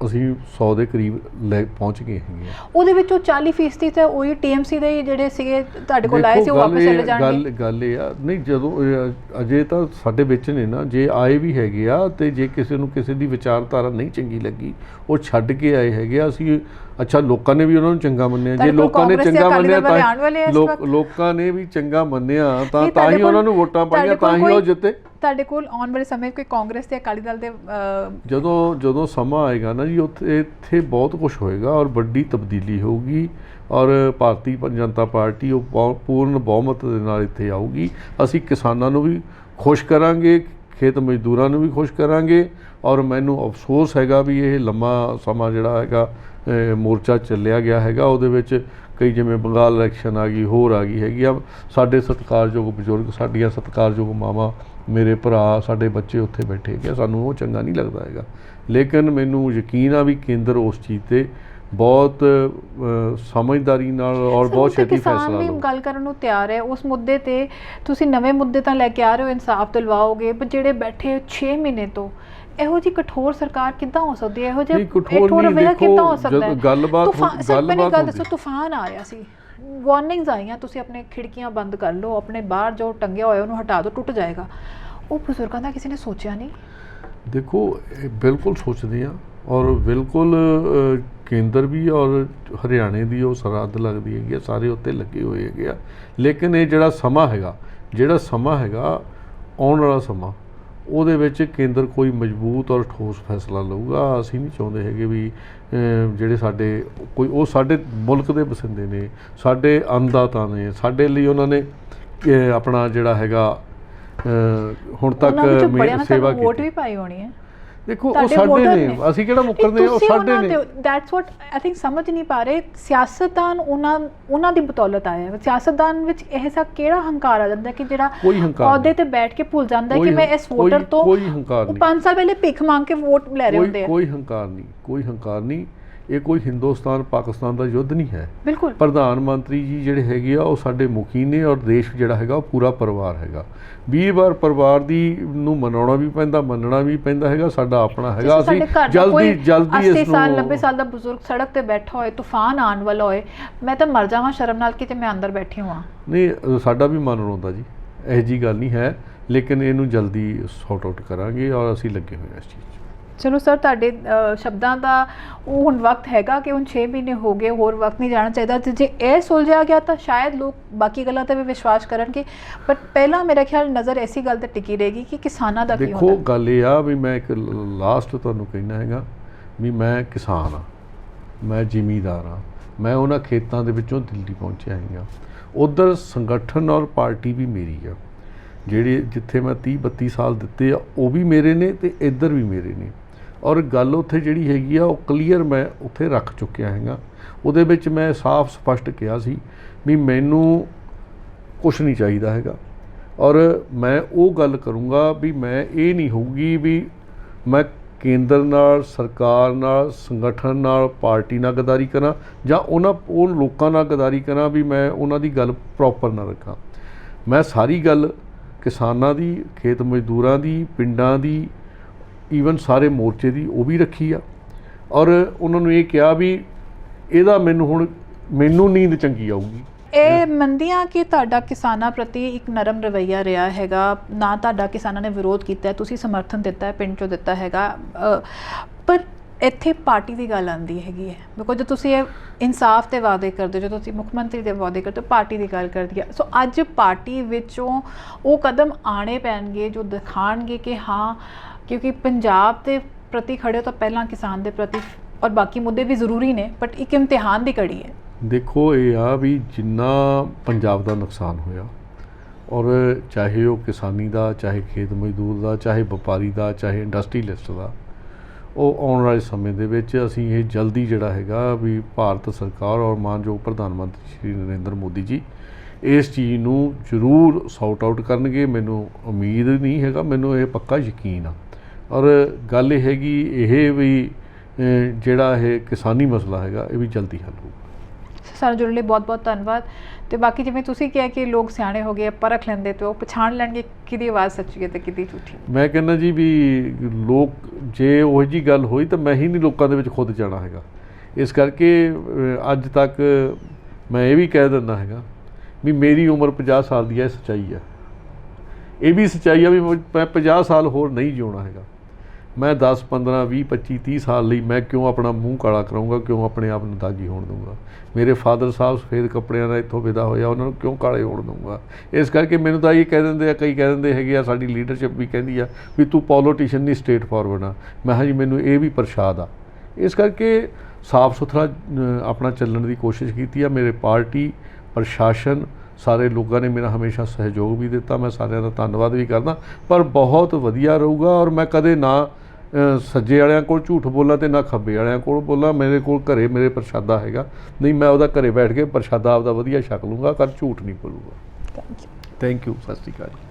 ਅਸੀਂ 100 ਦੇ ਕਰੀਬ ਲੈ ਪਹੁੰਚ ਗਏ ਹੈਗੇ ਆ। ਉਹਦੇ ਵਿੱਚੋਂ 40% ਤਾਂ ਉਹੀ TMC ਦੇ ਜਿਹੜੇ ਸੀਗੇ ਤੁਹਾਡੇ ਕੋਲ ਆਏ ਸੀ, ਉਹ ਵਾਪਸ ਚਲੇ ਜਾਣਗੇ। ਗੱਲ ਇਹ ਆ, ਨਹੀਂ ਜਦੋਂ ਅਜੇ ਤਾਂ ਸਾਡੇ ਵਿੱਚ ਨੇ ਨਾ, ਜੇ ਆਏ ਵੀ ਹੈਗੇ ਆ ਤੇ ਜੇ ਕਿਸੇ ਨੂੰ ਕਿਸੇ ਦੀ ਵਿਚਾਰਧਾਰਾ ਨਹੀਂ ਚੰਗੀ ਲੱਗੀ ਉਹ ਛੱਡ ਕੇ ਆਏ ਹੈਗੇ ਆ। ਅਸੀਂ ਅੱਛਾ ਲੋਕਾਂ ਨੇ ਵੀ ਉਹਨਾਂ ਨੂੰ ਚੰਗਾ ਮੰਨਿਆ, ਜੇ ਲੋਕਾਂ ਨੇ ਚੰਗਾ ਮੰਨਿਆ ਤਾਂ ਲੋਕਾਂ ਨੇ ਵੀ ਚੰਗਾ ਮੰਨਿਆ ਤਾਂ ਹੀ ਉਹਨਾਂ ਨੂੰ ਵੋਟਾਂ ਪਾਈਆਂ, ਤਾਂ ਹੀ ਉਹ ਜਿੱਤੇ। ਤੁਹਾਡੇ ਕੋਲ ਆਉਣ ਵਾਲੇ ਸਮੇਂ ਕੋਈ ਕਾਂਗਰਸ ਤੇ ਅਕਾਲੀ ਦਲ ਦੇ ਜਦੋਂ ਸਮਾਂ ਆਏਗਾ ਨਾ ਜੀ, ਇੱਥੇ ਬਹੁਤ ਕੁਝ ਹੋਏਗਾ ਔਰ ਵੱਡੀ ਤਬਦੀਲੀ ਹੋਊਗੀ ਔਰ ਭਾਰਤੀ ਜਨਤਾ ਪਾਰਟੀ ਉਹ ਪੂਰਨ ਬਹੁਮਤ ਦੇ ਨਾਲ ਇੱਥੇ ਆਊਗੀ। ਅਸੀਂ ਕਿਸਾਨਾਂ ਨੂੰ ਵੀ ਖੁਸ਼ ਕਰਾਂਗੇ, ਖੇਤ ਮਜ਼ਦੂਰਾਂ ਨੂੰ ਵੀ ਖੁਸ਼ ਕਰਾਂਗੇ ਔਰ ਮੈਨੂੰ ਅਫਸੋਸ ਹੈਗਾ ਵੀ ਇਹ ਲੰਮਾ ਸਮਾਂ ਜਿਹੜਾ ਹੈਗਾ ਮੋਰਚਾ ਚੱਲਿਆ ਗਿਆ ਹੈਗਾ, ਉਹਦੇ ਵਿੱਚ ਕਈ ਜਿਵੇਂ ਬੰਗਾਲ ਇਲੈਕਸ਼ਨ ਆ ਗਈ, ਹੋਰ ਆ ਗਈ ਹੈਗੀ ਆ। ਸਾਡੇ ਸਤਿਕਾਰਯੋਗ ਬਜ਼ੁਰਗ, ਸਾਡੀਆਂ ਸਤਿਕਾਰਯੋਗ ਮਾਵਾਂ, ਮੇਰੇ ਭਰਾ, ਸਾਡੇ ਬੱਚੇ ਉੱਥੇ ਬੈਠੇ ਹੈਗੇ, ਸਾਨੂੰ ਉਹ ਚੰਗਾ ਨਹੀਂ ਲੱਗਦਾ ਹੈਗਾ। ਲੇਕਿਨ ਮੈਨੂੰ ਯਕੀਨ ਆ ਵੀ ਕੇਂਦਰ ਉਸ ਚੀਜ਼ 'ਤੇ ਬਹੁਤ ਸਮਝਦਾਰੀ ਨਾਲ ਔਰ ਬਹੁਤ ਛੇਤੀ ਫੈਸਲਾ ਲਓ। ਕਿਸਾਨ ਵੀ ਗੱਲ ਕਰਨ ਨੂੰ ਤਿਆਰ ਹੈ ਉਸ ਮੁੱਦੇ ਤੇ। ਤੁਸੀਂ ਨਵੇਂ ਮੁੱਦੇ ਤਾਂ ਲੈ ਕੇ ਆ ਰਹੇ ਹੋ, ਇਨਸਾਫ ਦਿਲਵਾਓਗੇ, ਪਰ ਜਿਹੜੇ ਬੈਠੇ 6 ਮਹੀਨੇ ਤੋਂ ਇਹੋ ਜਿਹੀ ਕਠੋਰ ਸਰਕਾਰ ਕਿੱਦਾਂ ਹੋ ਸਕਦੀ ਹੈ? ਇਹੋ ਜਿਹਾ ਕਠੋਰ ਰਵੱਈਆ ਕਿੱਦਾਂ ਹੋ ਸਕਦਾ ਹੈ? ਗੱਲ ਦੱਸੋ, ਤੂਫਾਨ ਆ ਰਿਹਾ ਸੀ, ਵਾਰਨਿੰਗਸ ਆਈਆਂ, ਤੁਸੀਂ ਆਪਣੇ ਖਿੜਕੀਆਂ ਬੰਦ ਕਰ ਲਓ, ਆਪਣੇ ਬਾਹਰ ਜੋ ਟੰਗਿਆ ਹੋਇਆ ਉਹਨੂੰ ਹਟਾ ਦਿਓ, ਟੁੱਟ ਜਾਏਗਾ। ਉਹ ਬਜ਼ੁਰਗਾਂ ਦਾ ਕਿਸੇ ਨੇ ਸੋਚਿਆ ਨਹੀਂ? ਦੇਖੋ ਬਿਲਕੁਲ ਸੋਚਦੇ ਆ ਔਰ ਬਿਲਕੁਲ ਕੇਂਦਰ ਵੀ ਔਰ ਹਰਿਆਣੇ ਦੀ ਉਹ ਸਰਹੱਦ ਲੱਗਦੀ ਹੈਗੀ ਆ, ਸਾਰੇ ਉੱਤੇ ਲੱਗੇ ਹੋਏ ਹੈਗੇ ਆ। ਲੇਕਿਨ ਇਹ ਜਿਹੜਾ ਸਮਾਂ ਹੈਗਾ ਆਉਣ ਵਾਲਾ ਸਮਾਂ, ਉਹਦੇ ਵਿੱਚ ਕੇਂਦਰ ਕੋਈ ਮਜ਼ਬੂਤ ਔਰ ਠੋਸ ਫੈਸਲਾ ਲਊਗਾ। ਅਸੀਂ ਨਹੀਂ ਚਾਹੁੰਦੇ ਹੈਗੇ ਵੀ ਜਿਹੜੇ ਸਾਡੇ ਕੋਈ ਉਹ ਸਾਡੇ ਮੁਲਕ ਦੇ ਵਸਿੰਦੇ ਨੇ, ਸਾਡੇ ਅੰਨਦਾਤਾ ਨੇ, ਸਾਡੇ ਲਈ ਉਹਨਾਂ ਨੇ ਆਪਣਾ ਜਿਹੜਾ ਹੈਗਾ ਹੁਣ ਤੱਕ ਸੇਵਾ ਕੀਤੀ। ਵੋਟ ਵੀ ਪਾਈ ਹੋਣੀ ਹੈ। ਦੇਖੋ ਉਹ ਸਾਡੇ ਨੇ, ਅਸੀਂ ਕਿਹੜਾ ਮੁੱਕਰਦੇ ਹਾਂ, ਉਹ ਸਾਡੇ ਨੇ। ਦੈਟਸ ਵਾਟ ਆਈ ਥਿੰਕ ਸਮਝ ਨਹੀਂ ਪਾ ਰਹੇ। ਸਿਆਸਤਦਾਨ ਉਹਨਾਂ ਦੀ ਬਦੌਲਤ ਆਇਆ। ਸਿਆਸਤਦਾਨ ਵਿੱਚ ਇਹ ਸਾ ਕਿਹੜਾ ਹੰਕਾਰ ਆ ਜਾਂਦਾ ਕਿ ਜਿਹੜਾ ਅਹੁਦੇ ਤੇ ਬੈਠ ਕੇ ਭੁੱਲ ਜਾਂਦਾ ਕਿ ਮੈਂ ਇਸ ਵੋਟਰ ਤੋਂ 5 ਸਾਲ ਪਹਿਲੇ ਭਿੱਖ ਮੰਗ ਕੇ ਵੋਟ ਲੈ ਰਹੇ ਹੁੰਦੇ ਆ। ਕੋਈ ਹੰਕਾਰ ਨਹੀਂ। ਇਹ ਕੋਈ ਹਿੰਦੁਸਤਾਨ ਪਾਕਿਸਤਾਨ ਦਾ ਯੁੱਧ ਨਹੀਂ ਹੈ। ਬਿਲਕੁਲ। ਪ੍ਰਧਾਨ ਮੰਤਰੀ ਜੀ ਜਿਹੜੇ ਹੈਗੇ ਆ ਉਹ ਸਾਡੇ ਮੁਖੀ ਨੇ ਔਰ ਦੇਸ਼ ਜਿਹੜਾ ਹੈਗਾ ਉਹ ਪੂਰਾ ਪਰਿਵਾਰ ਹੈਗਾ। 20 ਵਾਰ ਪਰਿਵਾਰ ਦੀ ਨੂੰ ਮਨਾਉਣਾ ਵੀ ਪੈਂਦਾ, ਮੰਨਣਾ ਵੀ ਪੈਂਦਾ ਹੈਗਾ, ਸਾਡਾ ਆਪਣਾ ਹੈਗਾ। ਅਸੀਂ ਜਲਦੀ 80 ਸਾਲ 90 ਸਾਲ ਦਾ ਬਜ਼ੁਰਗ ਸੜਕ ਤੇ ਬੈਠਾ ਹੋਏ, ਤੂਫਾਨ ਆਉਣ ਵਾਲਾ ਹੋਏ, ਮੈਂ ਤਾਂ ਮਰ ਜਾਵਾਂ ਸ਼ਰਮ ਨਾਲ ਕਿ ਮੈਂ ਅੰਦਰ ਬੈਠੀ ਹਾਂ। ਨਹੀਂ, ਸਾਡਾ ਵੀ ਮਨ ਰੋਂਦਾ ਜੀ, ਇਹੋ ਜਿਹੀ ਗੱਲ ਨਹੀਂ ਹੈ। ਲੇਕਿਨ ਇਹਨੂੰ ਜਲਦੀ ਸੌਟ ਆਊਟ ਕਰਾਂਗੇ ਔਰ ਅਸੀਂ ਲੱਗੇ ਹੋਏ ਇਸ ਚੀਜ਼ 'ਚ। ਚਲੋ ਸਰ, ਤੁਹਾਡੇ ਸ਼ਬਦਾਂ ਦਾ ਉਹ ਹੁਣ ਵਕਤ ਹੈਗਾ ਕਿ ਹੁਣ 6 ਮਹੀਨੇ ਹੋ ਗਏ, ਹੋਰ ਵਕਤ ਨਹੀਂ ਜਾਣਾ ਚਾਹੀਦਾ। ਜੇ ਇਹ ਸੁਲਝਿਆ ਗਿਆ ਤਾਂ ਸ਼ਾਇਦ ਲੋਕ ਬਾਕੀ ਗੱਲਾਂ 'ਤੇ ਵੀ ਵਿਸ਼ਵਾਸ ਕਰਨਗੇ। ਬਟ ਪਹਿਲਾਂ ਮੇਰਾ ਖਿਆਲ ਨਜ਼ਰ ਐਸੀ ਗੱਲ 'ਤੇ ਟਿਕੀ ਰਹੇਗੀ ਕਿ ਕਿਸਾਨਾਂ ਦਾ ਕੀ ਹੁੰਦਾ। ਦੇਖੋ ਗੱਲ ਇਹ ਆ ਵੀ ਮੈਂ ਇੱਕ ਲਾਸਟ ਤੁਹਾਨੂੰ ਕਹਿਣਾ ਹੈਗਾ ਵੀ ਮੈਂ ਕਿਸਾਨ ਹਾਂ, ਮੈਂ ਜ਼ਿਮੀਂਦਾਰ ਹਾਂ, ਮੈਂ ਉਹਨਾਂ ਖੇਤਾਂ ਦੇ ਵਿੱਚੋਂ ਦਿੱਲੀ ਪਹੁੰਚਿਆ ਹੈਗਾ। ਉੱਧਰ ਸੰਗਠਨ ਔਰ ਪਾਰਟੀ ਵੀ ਮੇਰੀ ਆ, ਜਿਹੜੇ ਜਿੱਥੇ ਮੈਂ 30-32 ਸਾਲ ਦਿੱਤੇ ਆ ਉਹ ਵੀ ਮੇਰੇ ਨੇ ਅਤੇ ਇੱਧਰ ਵੀ ਮੇਰੇ ਨੇ। ਔਰ ਗੱਲ ਉੱਥੇ ਜਿਹੜੀ ਹੈਗੀ ਆ ਉਹ ਕਲੀਅਰ ਮੈਂ ਉੱਥੇ ਰੱਖ ਚੁੱਕਿਆ ਹੈਗਾ। ਉਹਦੇ ਵਿੱਚ ਮੈਂ ਸਾਫ਼ ਸਪਸ਼ਟ ਕਿਹਾ ਸੀ ਵੀ ਮੈਨੂੰ ਕੁਛ ਨਹੀਂ ਚਾਹੀਦਾ ਹੈਗਾ ਔਰ ਮੈਂ ਉਹ ਗੱਲ ਕਰੂੰਗਾ ਵੀ ਮੈਂ ਇਹ ਨਹੀਂ ਹੋਊਗੀ ਵੀ ਮੈਂ ਕੇਂਦਰ ਨਾਲ, ਸਰਕਾਰ ਨਾਲ, ਸੰਗਠਨ ਨਾਲ, ਪਾਰਟੀ ਨਾਲ ਗਦਾਰੀ ਕਰਾਂ ਜਾਂ ਉਹ ਲੋਕਾਂ ਨਾਲ ਗਦਾਰੀ ਕਰਾਂ ਵੀ ਮੈਂ ਉਹਨਾਂ ਦੀ ਗੱਲ ਪ੍ਰੋਪਰ ਨਾ ਰੱਖਾਂ। ਮੈਂ ਸਾਰੀ ਗੱਲ ਕਿਸਾਨਾਂ ਦੀ, ਖੇਤ ਮਜ਼ਦੂਰਾਂ ਦੀ, ਪਿੰਡਾਂ ਦੀ, ਈਵਨ ਸਾਰੇ ਮੋਰਚੇ ਦੀ ਉਹ ਵੀ ਰੱਖੀ ਆ ਔਰ ਉਹਨਾਂ ਨੂੰ ਇਹ ਕਿਹਾ ਵੀ ਇਹਦਾ ਮੈਨੂੰ ਨੀਂਦ ਚੰਗੀ ਆਊਗੀ। ਇਹ ਮੰਨਦੀਆਂ ਕਿ ਤੁਹਾਡਾ ਕਿਸਾਨਾਂ ਪ੍ਰਤੀ ਇੱਕ ਨਰਮ ਰਵੱਈਆ ਰਿਹਾ ਹੈਗਾ, ਨਾ ਤੁਹਾਡਾ ਕਿਸਾਨਾਂ ਨੇ ਵਿਰੋਧ ਕੀਤਾ, ਤੁਸੀਂ ਸਮਰਥਨ ਦਿੱਤਾ ਹੈ, ਪਿੰਡ 'ਚੋਂ ਦਿੱਤਾ ਹੈਗਾ, ਪਰ ਇੱਥੇ ਪਾਰਟੀ ਦੀ ਗੱਲ ਆਉਂਦੀ ਹੈਗੀ ਹੈ। ਬਿਕੋਜ਼ ਜਦੋਂ ਤੁਸੀਂ ਇਹ ਇਨਸਾਫ ਦੇ ਵਾਅਦੇ ਕਰਦੇ ਹੋ, ਜਦੋਂ ਤੁਸੀਂ ਮੁੱਖ ਮੰਤਰੀ ਦੇ ਵਾਅਦੇ ਕਰਦੇ ਹੋ, ਪਾਰਟੀ ਦੀ ਗੱਲ ਕਰਦੀ ਹੈ। ਸੋ ਅੱਜ ਪਾਰਟੀ ਵਿੱਚੋਂ ਉਹ ਕਦਮ ਆਉਣੇ ਪੈਣਗੇ ਜੋ ਦਿਖਾਉਣਗੇ ਕਿ ਹਾਂ, ਕਿਉਂਕਿ ਪੰਜਾਬ ਦੇ ਪ੍ਰਤੀ ਖੜੇ ਹੋ ਤਾਂ ਪਹਿਲਾਂ ਕਿਸਾਨ ਦੇ ਪ੍ਰਤੀ, ਔਰ ਬਾਕੀ ਮੁੱਦੇ ਵੀ ਜ਼ਰੂਰੀ ਨੇ, ਬਟ ਇੱਕ ਇਮਤਿਹਾਨ ਦੀ ਘੜੀ ਹੈ। ਦੇਖੋ ਇਹ ਆ ਵੀ ਜਿੰਨਾ ਪੰਜਾਬ ਦਾ ਨੁਕਸਾਨ ਹੋਇਆ ਔਰ ਚਾਹੇ ਉਹ ਕਿਸਾਨੀ ਦਾ, ਚਾਹੇ ਖੇਤ ਮਜ਼ਦੂਰ ਦਾ, ਚਾਹੇ ਵਪਾਰੀ ਦਾ, ਚਾਹੇ ਇੰਡਸਟਰੀਲਿਸਟ ਦਾ, ਉਹ ਆਉਣ ਵਾਲੇ ਸਮੇਂ ਦੇ ਵਿੱਚ ਅਸੀਂ ਇਹ ਜਲਦੀ ਜਿਹੜਾ ਹੈਗਾ ਵੀ ਭਾਰਤ ਸਰਕਾਰ ਔਰ ਮਾਨਯੋਗ ਪ੍ਰਧਾਨ ਮੰਤਰੀ ਸ਼੍ਰੀ ਨਰਿੰਦਰ ਮੋਦੀ ਜੀ ਇਸ ਚੀਜ਼ ਨੂੰ ਜ਼ਰੂਰ ਸੌਟ ਆਊਟ ਕਰਨਗੇ। ਮੈਨੂੰ ਉਮੀਦ ਨਹੀਂ ਹੈਗਾ, ਮੈਨੂੰ ਇਹ ਪੱਕਾ ਯਕੀਨ ਆ। ਔਰ ਗੱਲ ਇਹ ਹੈਗੀ ਇਹ ਵੀ ਜਿਹੜਾ ਇਹ ਕਿਸਾਨੀ ਮਸਲਾ ਹੈਗਾ ਇਹ ਵੀ ਜਲਦੀ ਹੱਲ ਹੋਊਗਾ। ਸਾਡੇ ਜੁੜਨ ਲਈ ਬਹੁਤ ਬਹੁਤ ਧੰਨਵਾਦ। ਤੇ ਬਾਕੀ ਜਿਵੇਂ ਤੁਸੀਂ ਕਿਹਾ ਕਿ ਲੋਕ ਸਿਆਣੇ ਹੋ ਗਏ ਆ, ਪਰਖ ਲੈਂਦੇ ਤੇ ਉਹ ਪਛਾਣ ਲੈਣਗੇ ਕਿਹਦੀ ਆਵਾਜ਼ ਸੱਚੀ ਹੈ ਤੇ ਕਿਹਦੀ ਝੂਠੀ। ਮੈਂ ਕਹਿੰਦਾ ਜੀ ਵੀ ਲੋਕ ਜੇ ਉਹੋ ਜਿਹੀ ਗੱਲ ਹੋਈ ਤਾਂ ਮੈਂ ਹੀ ਨਹੀਂ ਲੋਕਾਂ ਦੇ ਵਿੱਚ ਖੁਦ ਜਾਣਾ ਹੈਗਾ। ਇਸ ਕਰਕੇ ਅੱਜ ਤੱਕ ਮੈਂ ਇਹ ਵੀ ਕਹਿ ਦਿੰਦਾ ਹੈਗਾ ਵੀ ਮੇਰੀ ਉਮਰ 50 ਸਾਲ ਦੀ ਹੈ, ਇਹ ਸੱਚਾਈ ਹੈ। ਇਹ ਵੀ ਸੱਚਾਈ ਆ ਵੀ ਮੈਂ 50 ਸਾਲ ਹੋਰ ਨਹੀਂ ਜਿਉਣਾ ਹੈਗਾ। ਮੈਂ 10 15 20 25 30 ਸਾਲ ਲਈ ਮੈਂ ਕਿਉਂ ਆਪਣਾ ਮੂੰਹ ਕਾਲਾ ਕਰਾਊਂਗਾ, ਕਿਉਂ ਆਪਣੇ ਆਪ ਨੂੰ ਦਾਗੀ ਹੋਣ ਦਊਂਗਾ। ਮੇਰੇ ਫਾਦਰ ਸਾਹਿਬ ਸਫੇਦ ਕੱਪੜਿਆਂ ਨਾਲ ਇੱਥੋਂ ਵਿਦਾ ਹੋਇਆ, ਉਹਨਾਂ ਨੂੰ ਕਿਉਂ ਕਾਲੇ ਹੋਣ ਦਊਂਗਾ। ਇਸ ਕਰਕੇ ਮੈਨੂੰ ਤਾਂ ਇਹ ਕਹਿ ਦਿੰਦੇ ਆ, ਕਈ ਕਹਿ ਦਿੰਦੇ ਹੈਗੇ ਆ, ਸਾਡੀ ਲੀਡਰਸ਼ਿਪ ਵੀ ਕਹਿੰਦੀ ਆ ਵੀ ਤੂੰ ਪੋਲੀਟੀਸ਼ੀਅਨ ਨਹੀਂ, ਸਟੇਟ ਫਾਰਵਰਡ ਆ। ਮੈਂ ਕਿਹਾ ਜੀ ਮੈਨੂੰ ਇਹ ਵੀ ਪ੍ਰਸ਼ਾਦ ਆ। ਇਸ ਕਰਕੇ ਸਾਫ ਸੁਥਰਾ ਆਪਣਾ ਚੱਲਣ ਦੀ ਕੋਸ਼ਿਸ਼ ਕੀਤੀ ਆ। ਮੇਰੇ ਪਾਰਟੀ ਪ੍ਰਸ਼ਾਸਨ ਸਾਰੇ ਲੋਕਾਂ ਨੇ ਮੇਰਾ ਹਮੇਸ਼ਾ ਸਹਿਯੋਗ ਵੀ ਦਿੱਤਾ, ਮੈਂ ਸਾਰਿਆਂ ਦਾ ਧੰਨਵਾਦ ਵੀ ਕਰਦਾ। ਪਰ ਬਹੁਤ ਵਧੀਆ ਰਹੂਗਾ ਔਰ ਮੈਂ ਕਦੇ ਨਾ ਸੱਜੇ ਵਾਲਿਆਂ ਕੋਲ ਝੂਠ ਬੋਲਾਂ ਤੇ ਨਾ ਖੱਬੇ ਵਾਲਿਆਂ ਕੋਲ ਬੋਲਾਂ। ਮੇਰੇ ਕੋਲ ਘਰੇ ਮੇਰੇ ਪ੍ਰਸ਼ਾਦਾ ਹੈਗਾ, ਨਹੀਂ ਮੈਂ ਉਹਦਾ ਘਰੇ ਬੈਠ ਕੇ ਪ੍ਰਸ਼ਾਦਾ ਆਪਦਾ ਵਧੀਆ ਛਕ ਲੂੰਗਾ, ਪਰ ਝੂਠ ਨਹੀਂ ਬੋਲੂਗਾ। Thank you. ਥੈਂਕ ਯੂ, ਸਤਿ ਸ਼੍ਰੀ ਅਕਾਲ।